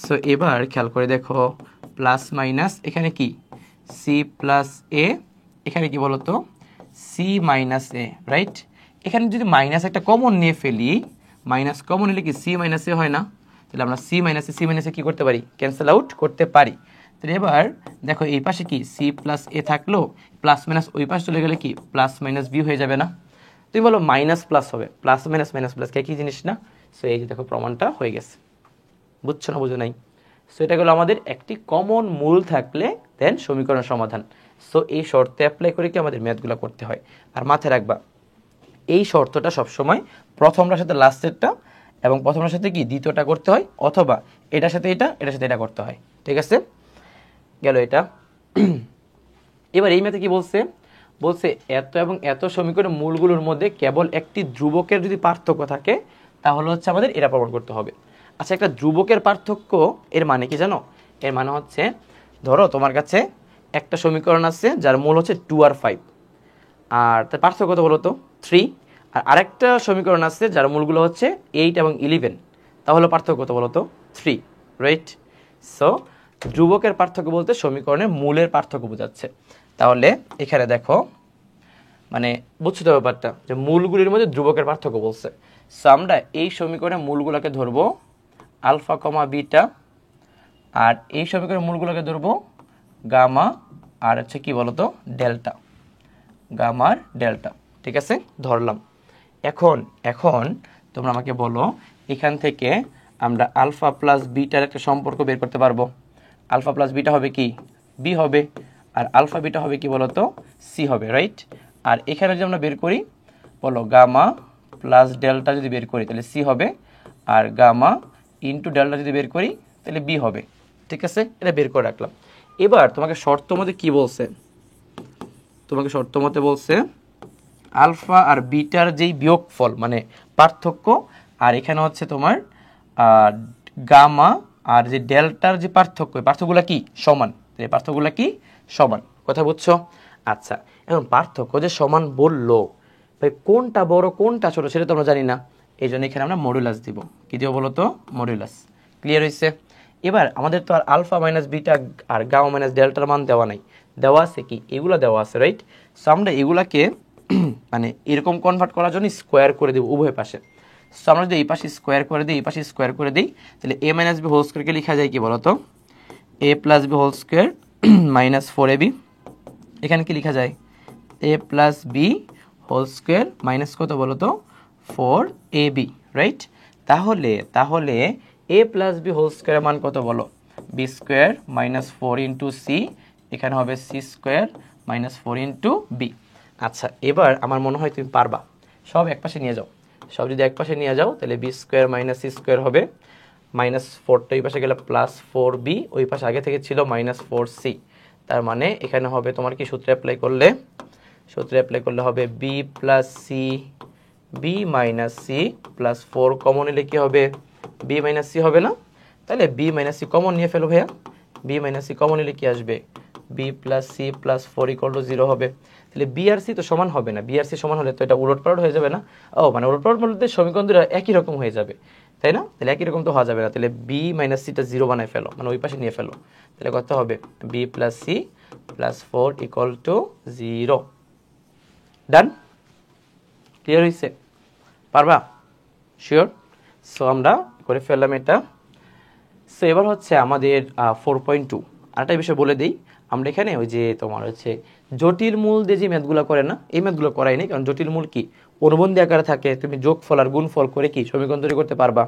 So এবার খেয়াল করে দেখো প্লাস মাইনাস এখানে কি সি প্লাস এ, এখানে কি বলতো সি মাইনাস এ, রাইট। এখানে যদি মাইনাস একটা কমন নিয়ে ফেলি, মাইনাস কমন নিলে কি সি মাইনাস এ হয় না, তাহলে আমরা সি মাইনাসে কী করতে পারি ক্যান্সেল আউট করতে পারি। তাহলে এবার দেখো এই পাশে কি সি প্লাস এ থাকলো, প্লাস মাইনাস ওই পাশে চলে গেলে কি প্লাস মাইনাস বি হয়ে যাবে না। তুমি বলো মাইনাস প্লাস হবে, প্লাস মাইনাস মাইনাস প্লাস একই জিনিস না। সো এই যে দেখো প্রমাণটা হয়ে গেছে, বুঝছো না বুঝো নাই। সো এটা হলো আমাদের একটি কমন মূল থাকলে দেন সমীকরণ সমাধান। সো এই শর্তে অ্যাপ্লাই করে কি আমাদের ম্যাথগুলো করতে হয়। আর মাথায় রাখবা এই শর্তটা সবসময় প্রথমটার সাথে লাস্টেরটা এবং প্রথমটার সাথে কি দ্বিতীয়টা করতে হয়, অথবা এটার সাথে এটার সাথে এটা করতে হয়। ঠিক আছে, গেল এটা। এবার এই ম্যাথে কি বলছে, বলছে এত এবং এত সমীকরণের মূলগুলোর মধ্যে কেবল একটি ধ্রুবকের যদি পার্থক্য থাকে তাহলে হচ্ছে আমাদের এটা প্রমাণ করতে হবে। আচ্ছা, একটা ধ্রুবকের পার্থক্য এর মানে কি জানো? এর মানে হচ্ছে ধরো তোমার কাছে একটা সমীকরণ আছে যার মূল হচ্ছে 2 আর 5, আর তার পার্থক্য কত বলো তো 3। আর আরেকটা সমীকরণ আছে যার মূলগুলো হচ্ছে 8 এবং 11, তাহলে পার্থক্য কত বলো তো 3, রাইট। সো ধ্রুবকের পার্থক্য বলতে সমীকরণের মূলের পার্থক্য বোঝাচ্ছে। তাহলে এখানে দেখো মানে বুঝছো তো ব্যাপারটা, যে মূলগুলির মধ্যে ধ্রুবকের পার্থক্য বলছে। সো আমরা এই সমীকরণের মূলগুলোকে ধরবো আলফা কমা বিটা, আর এই সমীকরণের মূলগুলোকে ধরবো গামা আর হচ্ছে কি বলতো ডেল্টা, গামার ডেল্টা। ঠিক আছে, ধরলাম। এখন তোমরা আমাকে বলো এখান থেকে আমরা আলফা প্লাস বিটার একটা সম্পর্ক বের করতে পারবো। আলফা প্লাস বিটা হবে কি বি হবে, আর আলফা বিটা হবে কি বলতো সি হবে, রাইট। আর এখানে যদি আমরা বের করি বলো গামা প্লাস ডেল্টা যদি বের করি তাহলে সি হবে, আর গামা ইন্টু ডেল্টা যদি বের করি তাহলে বি হবে। ঠিক আছে, এটা বের করে রাখলাম। এবার তোমাকে শর্ত মতে কি বলছে, তোমাকে শর্ত মতে বলছে আলফা আর বিটার যেই বিয়োগফল মানে পার্থক্য, আর এখানে হচ্ছে তোমার গামা আর যে ডেল্টার যে পার্থক্য, পার্থক্যগুলো কি সমান, এই পার্থক্যগুলো কি সমান, কথা বুঝছো? আচ্ছা, এখন পার্থক্য যে সমান বললো, ভাই কোনটা বড় কোনটা ছোট সেটা তো আমরা জানি না, এই জন্য এখানে আমরা মডুলাস দিব। কি দিব বলো তো মডুলাস। ক্লিয়ার হয়েছে? এবার আমাদের তো আর আলফা মাইনাস বিটা আর গামা মাইনাস ডেল্টার মান দেওয়া নাই, দেওয়া আছে কি এগুলা দেওয়া আছে, রাইট। সো আমরা এগুলাকে মানে এরকম কনভার্ট করার জন্য স্কোয়ার করে দেবো উভয় পাশে। সো আমরা যদি এই পাশে স্কোয়ার করে দিই এই পাশে স্কোয়ার করে দিই তাহলে এ মাইনাস বি হোল স্কোয়ারকে লেখা যায় কি বলতো a plus B whole square minus 4ab। এখানে কি লেখা যায় a plus B whole square minus কত বলতো 4ab, রাইট। তাহলে এ প্লাস বি হোল স্কোয়ারের মান কত বলো B square minus 4 into C, এখানে হবে C square minus 4 into B. আচ্ছা, এবার আমার মনে হয় তুমি পারবা, সব একপাশে নিয়ে যাও। সব যদি একপাশে নিয়ে যাও তাহলে B square minus C square হবে, মাইনাস 4টা ওই পাশে গেলে প্লাস 4b, ওই পাশে আগে থেকে ছিল মাইনাস 4c। তার মানে এখানে হবে তোমার কি সূত্রে অ্যাপ্লাই করলে হবে B plus C B minus C plus 4 common নিলে কি হবে বি মাইনাস সি হবে না? তাহলে বি মাইনাস সি কমন নিয়ে ফেলো ভাইয়া, বি মাইনাস সি কমন নিলে কি আসবে B plus C plus 4 equal to 0 হবে। তাহলে বি আর সি তো সমান হবে না, বি আর সি সমান হলে তো এটা উলটপালট হয়ে যাবে না? ও মানে উলটপালট বলতে সমীকরণ দুটো একই রকম হয়ে যাবে, তাই না? তাহলে একই রকম তো হওয়া যাবে না, তাহলে বি মাইনাস সিটা 0 বানায় ফেলো, মানে ওই পাশে নিয়ে ফেলো। তাহলে কত হবে B plus C plus 4 equal to 0। Done? Clear হয়েছে? পারবা? শিওর? সো আমরা করে ফেললাম এটা। সো এবার হচ্ছে আমাদের 4.2 আরেকটা বিষয় বলে দিই, আমরা এখানে ওই যে তোমার হচ্ছে জটিল মূল দিয়ে যে ম্যাথগুলো করে না, এই ম্যাথগুলো করাই নেই, কারণ জটিল মূল কি অনুবন্ধী আকারে থাকে, তুমি যোগফল আর গুণফল করে কি সমীকরণ তৈরি করতে পারবা,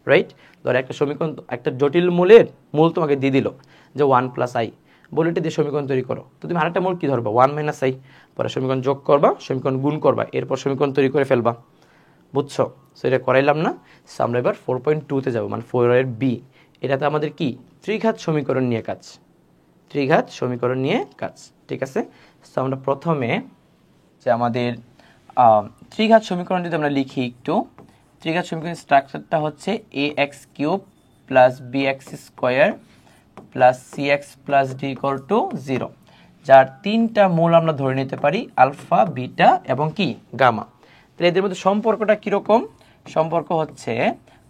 রাইট। ধরো একটা সমীকরণ, একটা জটিল মূলের মূল তোমাকে দিয়ে দিল যে 1 প্লাস আই, বলে এটা দিয়ে সমীকরণ তৈরি করো, তো তুমি আরেকটা মূল কি ধরবা 1 মাইনাস আই, পরে সমীকরণ যোগ করবা, সমীকরণ গুণ করবা, এরপর সমীকরণ তৈরি করে ফেলবা, বুঝছো? সো এটা করাইলাম না। সো আমরা এবার 4.2-তে যাবো, মানে 4-এর বি। এটাতে আমাদের কি ত্রিঘাত সমীকরণ নিয়ে কাজ, ত্রিঘাত সমীকরণ নিয়ে কাজ। ঠিক আছে, সো আমরা প্রথমে যে আমাদের ত্রিঘাত সমীকরণ যদি আমরা লিখি একটু, ত্রিঘাত সমীকরণের স্ট্রাকচারটা হচ্ছে a x cube plus B x square plus c x plus d equal to 0, যার তিনটা মূল আমরা ধরে নিতে পারি আলফা বিটা এবং কি গামা। তাহলে এদের মধ্যে সম্পর্কটা কীরকম? সম্পর্ক হচ্ছে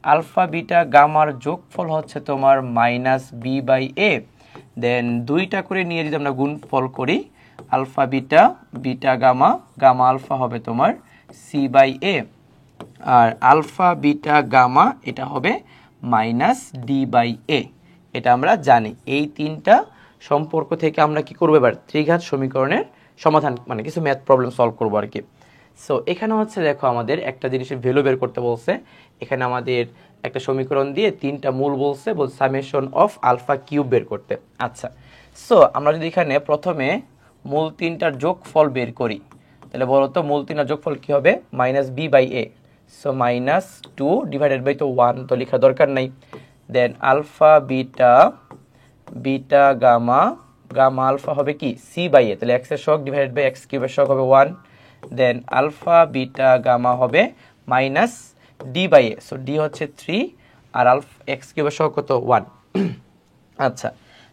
আলফা বিটা গামার যোগফল হচ্ছে তোমার minus B by A, then দুইটা করে নিয়ে যদি আমরা গুণফল করি alpha beta beta gamma gamma alpha হবে তোমার সি বাই এ, আর আলফা বিটা গামা এটা হবে মাইনাস ডি বাই এ। এটা আমরা জানি। এই তিনটা সম্পর্ক থেকে আমরা কি করবো এবার ত্রিঘাত সমীকরণের সমাধান মানে কিছু ম্যাথ প্রবলেম সলভ করবো আর কি। সো এখানে হচ্ছে দেখো আমাদের একটা জিনিসের ভ্যালু বের করতে বলছে। এখানে আমাদের একটা সমীকরণ দিয়ে তিনটা মূল বলছে সামেশন অফ আলফা কিউব বের করতে। আচ্ছা, সো আমরা যদি এখানে প্রথমে মূল তিনটার যোগফল বের করি তাহলে বলো তো মূল তিনটার যোগফল কি হবে? Minus B by A, so minus two divided by তো ওয়ান, তো লেখার দরকার নাই। Then alpha beta beta gamma gamma alpha হবে কি সি বাই এ, তাহলে এক্স এর শক ডিভাইডেড বাই এক্স কিউবের শক হবে one. Then alpha beta gamma হবে minus D by A, so D হচ্ছে থ্রি আর আলফা এক্স কিউবের শক কত ওয়ান। আচ্ছা,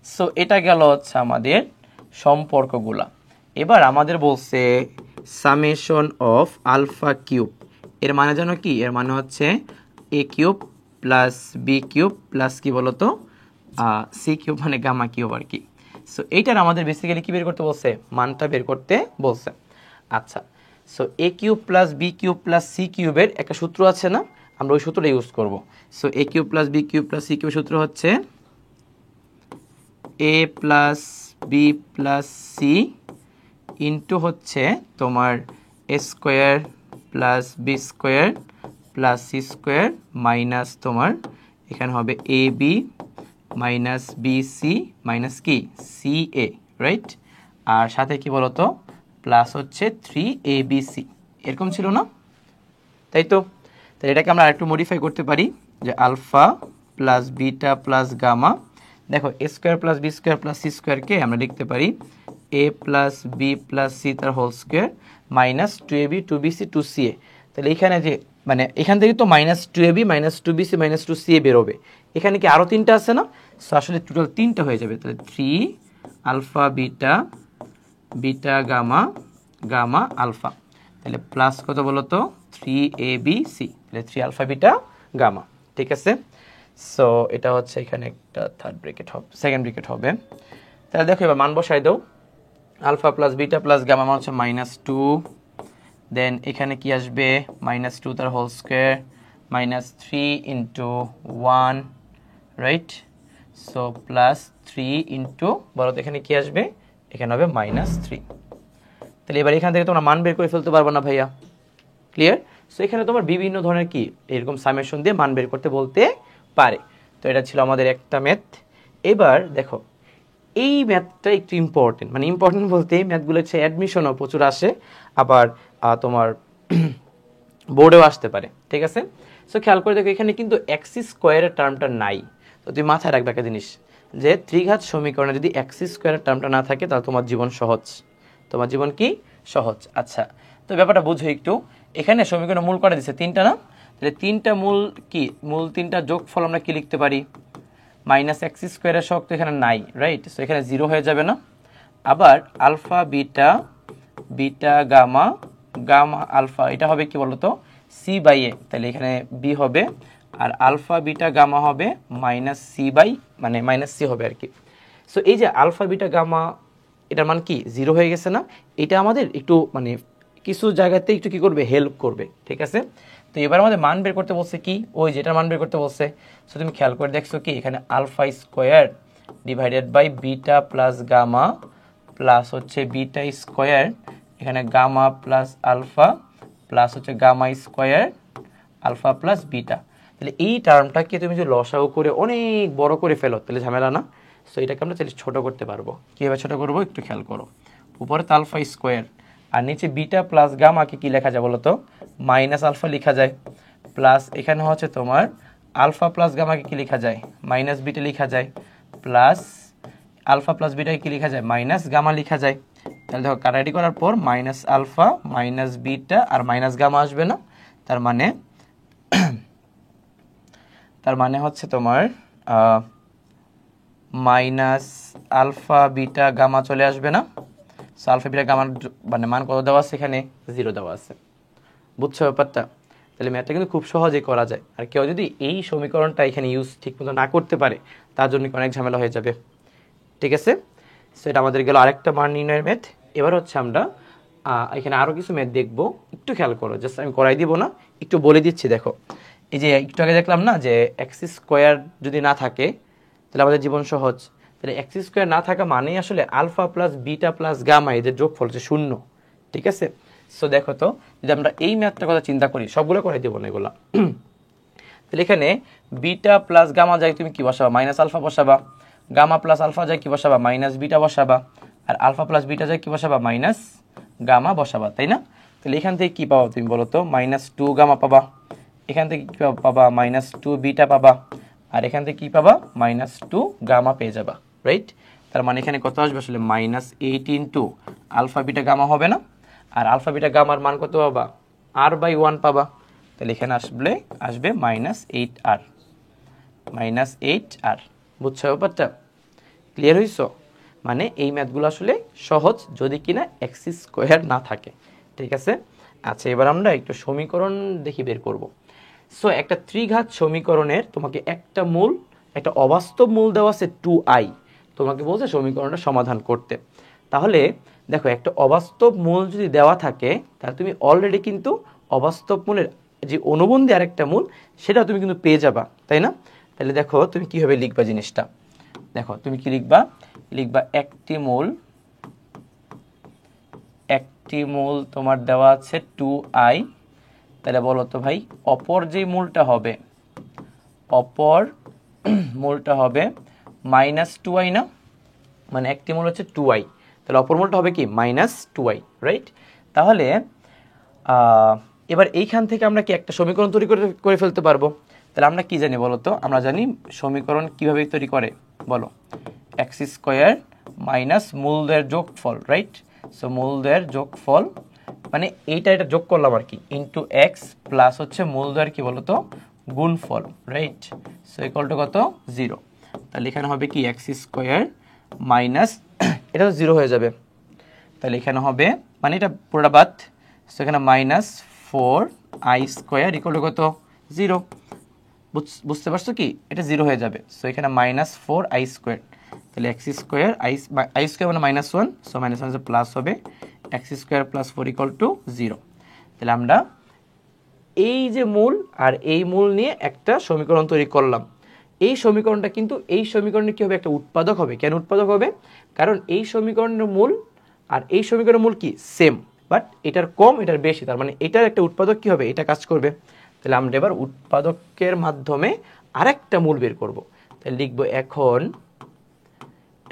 সো এটা গেল হচ্ছে আমাদের সম্পর্কগুলা। এবার আমাদের বলছে সামেশন অফ আলফা কিউব, এর মানে জানো কি? এর মানে হচ্ছে a cube plus b cube plus কি বলতো সি কিউব মানে গামা কিউব আর কি। সো এইটার আমাদের বেসিক্যালি কি বের করতে বলছে? মানটা বের করতে বলছে। আচ্ছা, so a cube plus b cube plus c কিউবের একটা সূত্র আছে না, আমরা ওই সূত্রটা ইউজ করব। So a cube plus b cube plus c কিউবের সূত্র হচ্ছে a plus b plus c into হচ্ছে তোমার a square plus B square plus C square minus তোমার এখানে হবে a b minus B C minus কি সি এ, রাইট? আর সাথে কি বলতো প্লাস হচ্ছে থ্রি এ বি সি, এরকম ছিল না? তাই তো? তাহলে এটাকে আমরা আরেকটু মডিফাই করতে পারি যে alpha plus beta plus gamma, দেখো a square plus B square plus c স্কোয়ারকে আমরা লিখতে পারি a plus b plus c তার whole square minus two a b two b c two c a. তাহলে এখানে যে মানে এখান থেকে তো minus two a b minus two b C minus two c a বেরোবে, এখানে কি আরও তিনটা আছে না? সো আসলে টোটাল তিনটা হয়ে যাবে। তাহলে three alpha beta beta gamma gamma alpha, তাহলে প্লাস কত বলো তো থ্রি এ বি সি, তাহলে থ্রি আলফা বিটা গামা। ঠিক আছে, সো এটা হচ্ছে এখানে একটা থার্ড ব্র্যাকেট হবে, সেকেন্ড ব্র্যাকেট হবে। তাহলে দেখো এবার মান বসাই দাও। Alpha plus beta plus gamma মান হচ্ছে মাইনাস টু, দেন এখানে কি আসবে মাইনাস টু তার whole square minus three into one, right? So plus three into বলো তো এখানে কি আসবে? এখানে হবে মাইনাস থ্রি। তাহলে এবার এখান থেকে তোমরা মান বের করে ফেলতে পারবে না ভাইয়া, ক্লিয়ার? সো এখানে তোমার বিভিন্ন ধরনের কি এরকম সামেশন দিয়ে মান বের করতে বলতে পারে। তো এটা ছিল আমাদের একটা ম্যাথ। এবার দেখো এই ম্যাথটা একটু ইম্পর্টেন্ট, মানে ইম্পর্টেন্ট বলতে এই ম্যাথগুলো হচ্ছে অ্যাডমিশনও প্রচুর আসে, আবার তোমার বোর্ডেও আসতে পারে। ঠিক আছে, সো খেয়াল করে দেখো এখানে কিন্তু এক্স স্কোয়ারের টার্মটা নাই। তো তুমি মাথায় রাখবে একটা জিনিস যে ত্রিঘাত সমীকরণে যদি এক্স স্কোয়ারের টার্মটা না থাকে তাহলে তোমার জীবন সহজ, তোমার জীবন কি সহজ। আচ্ছা, তো ব্যাপারটা বুঝো একটু। এখানে সমীকরণ মূল করে দিচ্ছে তিনটা না, তাহলে তিনটা মূল কি মূল তিনটা যোগফল আমরা কি লিখতে পারি? মাইনাস এক্স স্কোয়ারের শক তো এখানে নাই, রাইট? সো এখানে জিরো হয়ে যাবে না? আবার alpha beta beta gamma gamma alpha এটা হবে কি বলতো সি বাই এ, তাহলে এখানে বি হবে, আর আলফা বিটা গামা হবে মাইনাস সি বাই মানে মাইনাস সি হবে আর কি। সো এই যে আলফা বিটা গামা এটার মান কি জিরো হয়ে গেছে না? এটা আমাদের একটু মানে কিছু জায়গাতে একটু কি করবে হেল্প করবে। ঠিক আছে, তো এবার আমাদের মান বের করতে বলছে কি ওই যেটার মান বের করতে বলছে। সো তুমি খেয়াল করে দেখছো কি এখানে alpha square divided by beta plus gamma plus হচ্ছে বিটা স্কোয়ার এখানে গামা প্লাস আলফা প্লাস হচ্ছে gamma square alpha plus beta. তাহলে এই টার্মটাকে তুমি যদি লসাগু করে অনেক বড় করে ফেলো তাহলে ঝামেলা না? সো এটাকে আমরা তাহলে ছোটো করতে পারবো। কীভাবে ছোটো করবো একটু খেয়াল করো। উপরে তো আলফা স্কোয়ার আর নিচে বিটা প্লাস গামাকে কি লেখা যায় বলো তো মাইনাস আলফা লেখা যায়, প্লাস এখানে হচ্ছে তোমার আলফা প্লাস গামাকে কি লেখা যায় মাইনাস বিটা লেখা যায়, প্লাস আলফা প্লাস বিটাকে কি লেখা যায় মাইনাস গামা লেখা যায়। তাহলে দেখো কাটাকাটি করার পর মাইনাস আলফা মাইনাস বিটা আর মাইনাস গামা আসবে না? তার মানে হচ্ছে তোমার মাইনাস আলফা বিটা গামা চলে আসবে না? সো আলফা বিটা গামার মানে মান কত দেওয়া আছে? এখানে জিরো দেওয়া আছে, বুঝছো ব্যাপারটা? তাহলে ম্যাথটা কিন্তু খুব সহজেই করা যায়। আর কেউ যদি এই সমীকরণটা এখানে ইউজ ঠিকমতো না করতে পারে, তার জন্য অনেক ঝামেলা হয়ে যাবে। ঠিক আছে, সো এটা আমাদের গেল আরেকটা মান নির্ণয়ের ম্যাথ। এবার হচ্ছে আমরা এখানে আরও কিছু ম্যাথ দেখবো, একটু খেয়াল করো, জাস্ট আমি করাই দিব না, একটু বলে দিচ্ছি। দেখো, এই যে একটু আগে দেখলাম না যে এক্স স্কোয়ার যদি না থাকে তাহলে আমাদের জীবন সহজ। তাহলে এক্স স্কোয়ার না থাকা মানেই আসলে alpha plus beta plus gamma এদের যোগফল হচ্ছে 0। ঠিক আছে, সো দেখো তো, যদি আমরা এই ম্যাথটার কথা চিন্তা করি, সবগুলো করাই দেবো না এগুলা। তাহলে এখানে বিটা প্লাস গামা যায় তুমি কি বসাবা? মাইনাস আলফা বসাবা। গামা প্লাস আলফা যায় কি বসাবা? মাইনাস বিটা বসাবা। আর আলফা প্লাস বিটা যায় কি বসাবা? মাইনাস গামা বসাবা, তাই না? তাহলে এখান থেকে কি পাবা তুমি বলো তো? -2 গামা পাবা। এখান থেকে কি পাবা? -2 বিটা পাবা। আর এখান থেকে কি পাবা? -2 গামা পেয়ে যাবা, রাইট? তার মানে এখানে কত আসবে আসলে? -8 ইন্টু আলফা বিটা গামা হবে না? আর আলফা বিটা গামার মান কত পাবা? r/1 পাবা। তাহলে এখানে আসবে -8r, -8r। বুঝছো ব্যাপারটা? ক্লিয়ার হইছো? মানে এই ম্যাথগুলো আসলে সহজ যদি কিনা এক্স স্কোয়ার না থাকে। ঠিক আছে, আচ্ছা এবার আমরা একটু সমীকরণ দেখি বের করব। সো একটা ত্রিঘাত সমীকরণের তোমাকে একটা মূল, একটা অবাস্তব মূল দেওয়া আছে 2i, তোমাকে বলছে সমীকরণটা সমাধান করতে। তাহলে দেখো, একটা অবাস্তব মূল যদি দেওয়া থাকে তাহলে তুমি অলরেডি কিন্তু অবাস্তব মূলের যে অনুবন্ধী আরেকটা মূল সেটা তুমি কিন্তু পেয়ে যাবা, তাই না? তাহলে দেখো তুমি কিভাবে লিখবা জিনিসটা। দেখো তুমি কি লিখবা? লিখবা একটি মূল তোমার দেওয়া আছে 2i। তাহলে বলো তো ভাই, অপর যে মূলটা হবে -2i না? মানে একটি মূল হচ্ছে 2i, তাহলে অপর মূলটা হবে কি? -2i, right? তাহলে এবার এইখান থেকে আমরা কি একটা সমীকরণ তৈরি করে ফেলতে পারবো। তাহলে আমরা কি জানি বলো তো? আমরা জানি সমীকরণ কিভাবে তৈরি করে, বলো? এক্স স্কোয়ার মাইনাস মূলদের যোগফল, রাইট? সো মূলদের যোগফল মানে এটা যোগ করলাম আর কি, ইন্টু এক্স প্লাস হচ্ছে মূলদের কি বলতো? গুণফল, রাইট? সো ইকুয়াল টু কত? 0। তাহলে এখানে হবে কি? এক্স স্কোয়ার মাইনাস, এটা তো 0 হয়ে যাবে। তাহলে এখানে হবে, মানে এটা পুরোটা বাদ, সো এখানে -4i² ইকুয়াল টু কত? 0। বুঝতে পারছো কি? এটা 0 হয়ে যাবে। সো এখানে -4i²। তাহলে এক্স স্কোয়ার আই স্কোয়ার মানে -1, সো -1 প্লাস হবে x square plus 4 equal to 0। তাহলে আমরা এই যে মূল আর এই মূল নিয়ে একটা সমীকরণ তৈরি করলাম। এই সমীকরণটা কিন্তু এই সমীকরণের কি হবে? একটা উৎপাদক হবে। কেন উৎপাদক হবে? কারণ এই সমীকরণের মূল আর এই সমীকরণের মূল কি? সেম, বাট এটার কম এটার বেশি, তার মানে এটার একটা উৎপাদক কি হবে? এটা কাজ করবে। তাহলে আমরা এবার উৎপাদকের মাধ্যমে আরেকটা মূল বের করব। তাহলে লিখবো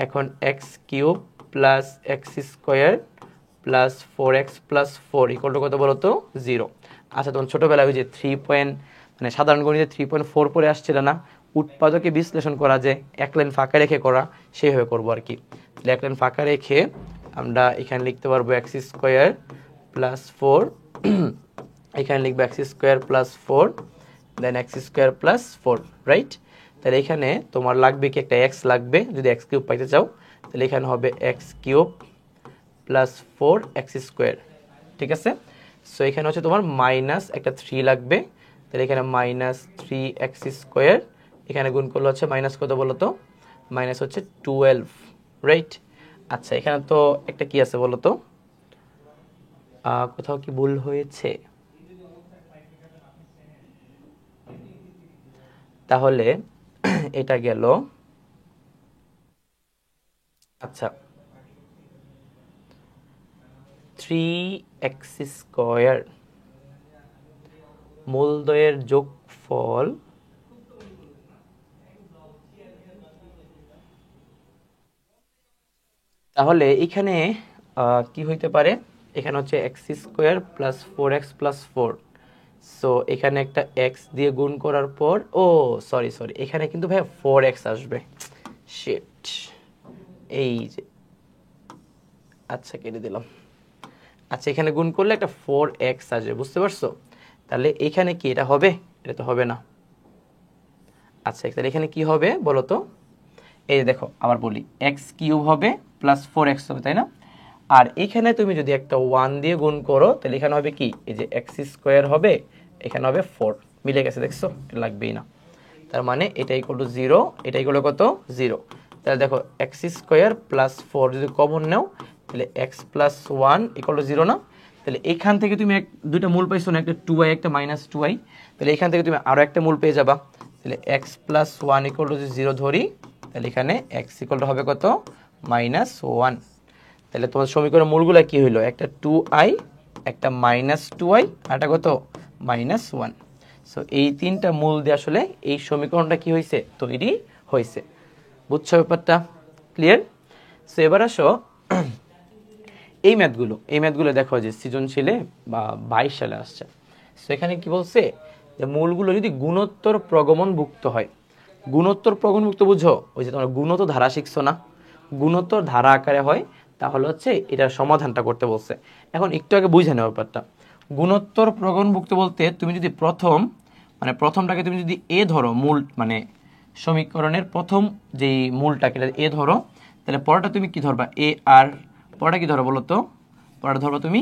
এখন x³ plus x² plus 4x plus 4 equal to কত বলো তো? 0। আচ্ছা, তখন ছোটোবেলায় ওই যে মানে সাধারণ গণিতে 3.4 পরে আসছিল না? উৎপাদকে বিশ্লেষণ করা, যে এক লাইন ফাঁকা রেখে করা, সেইভাবে করবো আর কি। তাহলে এক লাইন ফাঁকা রেখে আমরা এখানে লিখতে পারবো x² প্লাস 4, এখানে লিখবো x² প্লাস 4, দেন x² প্লাস 4, রাইট? তাহলে এখানে তোমার লাগবে কি? একটা x লাগবে যদি x³ পাইতে চাও। তাহলে এখানে হবে x³ প্লাস 4x², ঠিক আছে? সো এখানে হচ্ছে তোমার মাইনাস একটা 3 লাগবে। তাহলে এখানে -3x², এখানে গুণ করলে হচ্ছে মাইনাস কত বলো তো? মাইনাস হচ্ছে 12, রাইট? আচ্ছা, এখানে তো একটা কি আছে বলো তো? কোথাও কি ভুল হয়েছে? তাহলে এটা গেল। আচ্ছা, 3x² মূলদ্বয়ের যোগফল তাহলে এখানে কি হইতে পারে? এখানে হচ্ছে x² plus 4x plus 4। So এখানে একটা x দিয়ে গুণ করার পর, ও সরি, এখানে কিন্তু ভাই 4x আসবে। শিট, এই যে, আচ্ছা কেটে দিলাম। আচ্ছা, এখানে গুণ করলে একটা 4x আসবে, বুঝতে পারছো? তাহলে এখানে কি এটা হবে? এটা তো হবে না। আচ্ছা, তাহলে এখানে কি হবে বলো তো? এই যে দেখো, আবার বলি, x³ হবে প্লাস 4x হবে, তাই না? আর এখানে তুমি যদি একটা 1 দিয়ে গুণ করো তাহলে এখানে হবে কি, এই যে এক্স স্কোয়ার হবে, এখানে হবে 4, মিলে গেছে, দেখছো, এটা লাগবেই না। তার মানে এটা ইকুয়াল টু 0, এটা ইকুয়াল টু কত, 0। তাহলে দেখো এক্স স্কোয়ার প্লাস 4 যদি কমন নাও তাহলে এক্স প্লাস 1 ইকুয়াল টু 0 না। তাহলে এইখান থেকে তুমি দুইটা মূল পাইছো না, একটা 2i একটা -2i, তাহলে এখান থেকে তুমি আরও একটা মূল পেয়ে যাবা। তাহলে এক্স প্লাস 1 ইকুয়াল টু 0 ধরি, তাহলে এখানে এক্স ইকুয়াল টু হবে কত, -1। তাহলে তোমার সমীকরণের মূলগুলো কি হইলো, একটা 2i, একটা -2i, আর একটা কত, -1। সো এই তিনটা মূল দিয়ে আসলে এই সমীকরণটা কি হয়েছে, তৈরি হয়েছে। বুঝছো ব্যাপারটা, ক্লিয়ার? সো এবার আসো এই ম্যাথগুলো দেখো যে সৃজনশীলে বা 22 সালে আসছে। সো এখানে কি বলছে, যে মূলগুলো যদি গুণোত্তর প্রগমনভুক্ত হয়, গুণোত্তর প্রগমনভুক্ত বুঝো, ওই যে তোমরা গুণোত্তর ধারা শিখছো না, গুণোত্তর ধারা আকারে হয়, তাহলে হচ্ছে এটার সমাধানটা করতে বলছে। এখন একটু আগে বুঝে নেওয়ার ব্যাপারটা, গুণোত্তর প্রগমনভুক্ত বলতে তুমি যদি প্রথমটাকে তুমি যদি এ ধরো, মূল মানে সমীকরণের প্রথম যেই মূলটাকে এ ধরো, তাহলে পরেরটা তুমি কি ধরবা, এ আর, পরেরটা কি ধরো বলো তো, পরেরটা ধরবা তুমি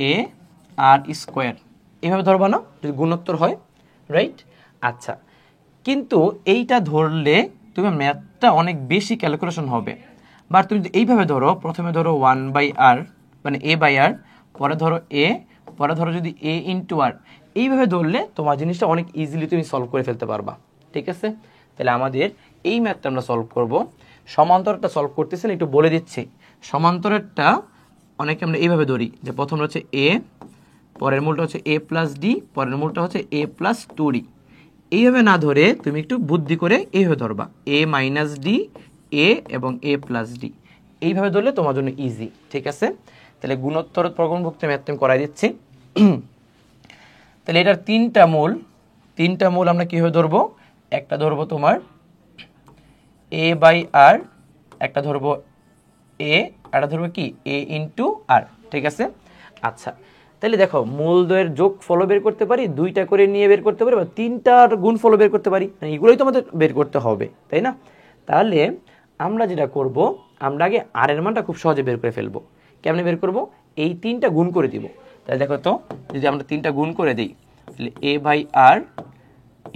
এ আর স্কোয়ার, এইভাবে ধরবা না যদি গুণোত্তর হয়, রাইট? আচ্ছা, কিন্তু এইটা ধরলে তুমি ম্যাথটা অনেক বেশি ক্যালকুলেশন হবে। বা তুমি যদি এইভাবে ধরো, প্রথমে ধরো 1/r, মানে a/r, পরে ধরো a, পরে ধরো যদি a ইন্টু আর, এইভাবে ধরলে তোমার জিনিসটা অনেক ইজিলি তুমি সলভ করে ফেলতে পারবা। ঠিক আছে, তাহলে আমাদের এই ম্যাথটা আমরা সলভ করব। সমান্তরালটা সলভ করতেছেন একটু বলে দিচ্ছি। সমান্তরালটা অনেকে আমরা এইভাবে ধরি, যে প্রথমটা হচ্ছে a, পরের মূলটা হচ্ছে a প্লাস ডি, পরের মূলটা হচ্ছে a প্লাস 2d। এইভাবে না ধরে তুমি একটু বুদ্ধি করে এইভাবে ধরবা, a মাইনাস ডি, a এবং a প্লাস ডি, এইভাবে ধরলে তোমার জন্য ইজি। ঠিক আছে, তাহলে গুণোত্তর প্রগমনভুক্ত ম্যাথ আমি করাই দিচ্ছি। তাহলে এটার তিনটা মূল আমরা কীভাবে ধরবো, একটা ধরবো তোমার a/r, একটা ধরবো a, একটা ধরবো কি a ইন্টু আর। ঠিক আছে, আচ্ছা, তাহলে দেখো মূলদ্বয়ের যোগ ফল বের করতে পারি, দুইটা করে নিয়ে বের করতে পারি, বা তিনটার গুণ ফল বের করতে পারি, এগুলোই তো আমাদের বের করতে হবে, তাই না? তাহলে আমরা যেটা করব, আমরা আগে আর এর মানটা খুব সহজে বের করে ফেলবো। কেমনে বের করব, এই তিনটা গুণ করে দিব। তাহলে দেখো তো, যদি আমরা তিনটা গুণ করে দিই, তাহলে a/r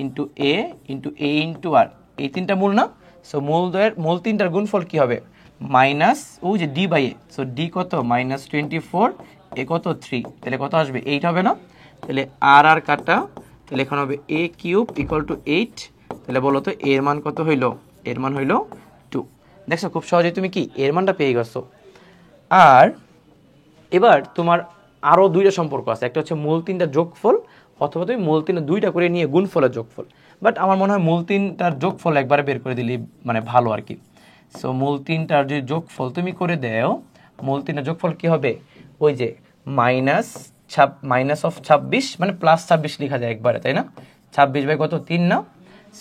ইন্টু এ ইন্টু এ ইন্টু আর, এই তিনটা মূল না? সো মূল তিনটার গুণফল কি হবে, মাইনাস ওই যে D by A, so D কত, -24, এ কত 3, তাহলে কত আসবে, 8 হবে না? তাহলে আর আর কাটা, তাহলে এখানে হবে a কিউব ইকুয়াল টু 8। তাহলে বলো তো এর মান কত হইল, এর মান হইল 2। দেখছো খুব সহজে তুমি কি এর মানটা পেয়ে গেছো। আর এবার তোমার আরও দুইটা সম্পর্ক আছে, একটা হচ্ছে মূল তিনটা যোগফল, অথবা তুমি মূল তিনটা দুইটা করে নিয়ে গুণফলের যোগফল। বাট আমার মনে হয় মূল তিনটার যোগফল একবারে বের করে দিলে মানে ভালো আর কি। সো মূল তিনটার যদি যোগফল তুমি করে দেও, মূল তিনটার যোগফল কি হবে, ওই যে -26 মানে +26 লেখা যায় একবারে, তাই না? 26 বাই কত, 3 না?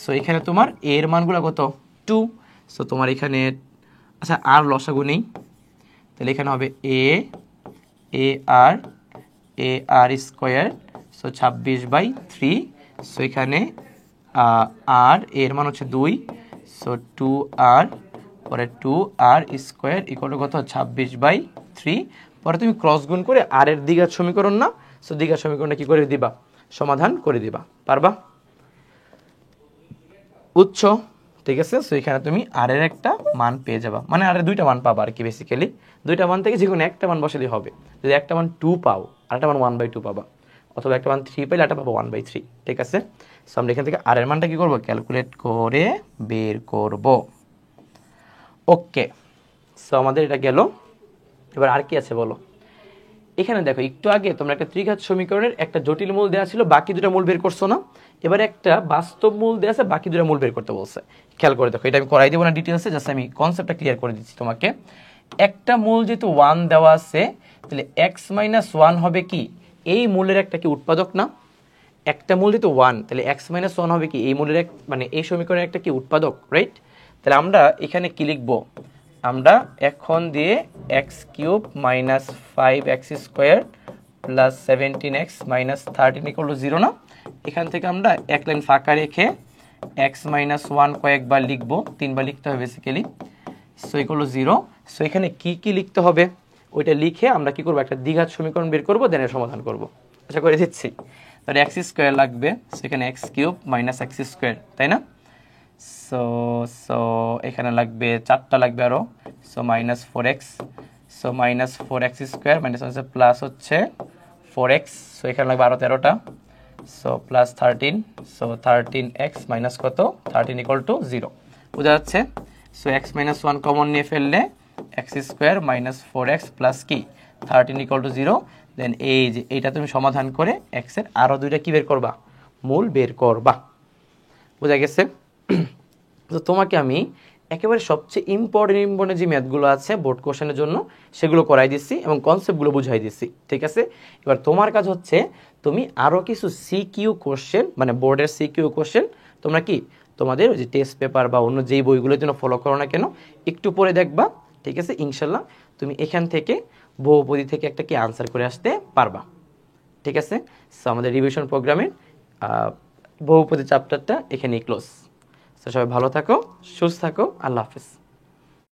সো এখানে তোমার এর মানগুলো কত, 2। সো তোমার এখানে আচ্ছা আর লসাগু নেই, তাহলে এখানে হবে আর স্কোয়ার, সো 26/3। সো এখানে আর এর মান হচ্ছে 2, সো 2r, পরে 2r স্কোয়ার ইকুয়াল টু কত, 26/3। পরে তুমি ক্রস গুণ করে আর এর দ্বিঘাত সমীকরণ না, সো দ্বিঘাত সমীকরণটা কি করে দিবা, সমাধান করে দিবা, পারবা? বুঝছো? ঠিক আছে, সো এখানে তুমি আর এর একটা মান পেয়ে যাবা, মানে আর দুইটা মান পাবা আর কি, বেসিক্যালি দুইটা মান থেকে যে কোনো একটা মান বসালেই হবে। যদি একটা মান 2 পাও, আর একটা মান 1/2 পাবা, অথবা একটা মান 3 পাইলে একটা পাবো 1/3। ঠিক আছে, সো আমরা এখান থেকে আর এর মানটা কি করবো, ক্যালকুলেট করে বের করব। ওকে, সো আমাদের এটা গেল। এবার আর কি আছে বলো। এখানে দেখো একটু আগে তোমরা একটা ত্রিঘাত সমীকরণের একটা জটিল মূল দেওয়া ছিল, বাকি দুটা মূল বের করছো না? এবার একটা বাস্তব মূল দেওয়া আছে, বাকি দুটা মূল বের করতে বলছে। খেয়াল করে দেখো, এটা আমি করাই দেবো না ডিটেলসে, জাস্ট আমি কনসেপ্টটা ক্লিয়ার করে দিচ্ছি তোমাকে। একটা মূল যেহেতু 1 দেওয়া আছে, তাহলে x - 1 হবে কি, এই মূলের একটা কি উৎপাদক না? একটা মূল যেহেতু 1, তাহলে x - 1 হবে কি এই মূলের মানে এই সমীকরণের একটা কি উৎপাদক, রাইট? তাহলে আমরা এখানে কি লিখবো, আমরা এখন দিয়ে x³ - 5x² + 17x - 13 = 0 না? এখান থেকে আমরা এক লাইন ফাঁকা রেখে x - 1 কয়েকবার লিখবো, 3বার লিখতে হবে basically. So equal to 0। So এখানে কি কি লিখতে হবে, ওইটা লিখে আমরা কি করবো, একটা দ্বিঘাত সমীকরণ বের করবো, দেন এর সমাধান করবো। আশা করে দিচ্ছি। তাহলে এক্স স্কোয়ার লাগবে, সেখানে x cube minus x square, তাই না? সো সো এখানে লাগবে 4টা লাগবে আরও, so minus 4x, so minus 4x square minus হচ্ছে প্লাস হচ্ছে 4x, সো এখানে লাগবে আরও 13টা, so plus 13, so 13x minus কত 13 ইকুয়াল টু 0, বোঝা যাচ্ছে? সো x মাইনাস 1 কমন নিয়ে ফেললে x square minus 4x plus কি 13 ইকুয়াল টু 0, দেন এই যে এইটা তুমি সমাধান করে এক্সের আরও দুইটা কি বের করবা, মূল বের করবা। বোঝা গেছে? তো তোমাকে আমি একেবারে সবচেয়ে ইম্পর্টেন্ট যে ম্যাথগুলো আছে বোর্ড কোশ্চেনের জন্য সেগুলো করাই দিচ্ছি এবং কনসেপ্টগুলো বুঝাই দিচ্ছি, ঠিক আছে? এবার তোমার কাজ হচ্ছে তুমি আরও কিছু সিকিউ কোশ্চেন, মানে বোর্ডের সিকিউ কোশ্চেন তোমরা কি তোমাদের ওই যে টেস্ট পেপার বা অন্য যেই বইগুলোর জন্য ফলো করো না কেন একটু পরে দেখবা, ঠিক আছে? ইনশাল্লাহ তুমি এখান থেকে বহুপদী থেকে একটা কি আনসার করে আসতে পারবা, ঠিক আছে? সো আমাদের রিভিশন প্রোগ্রামের বহুপদী চ্যাপ্টারটা এখানেই ক্লোজ। তো সবাই ভালো থাকো, সুস্থ থাকো, আল্লাহ হাফেজ।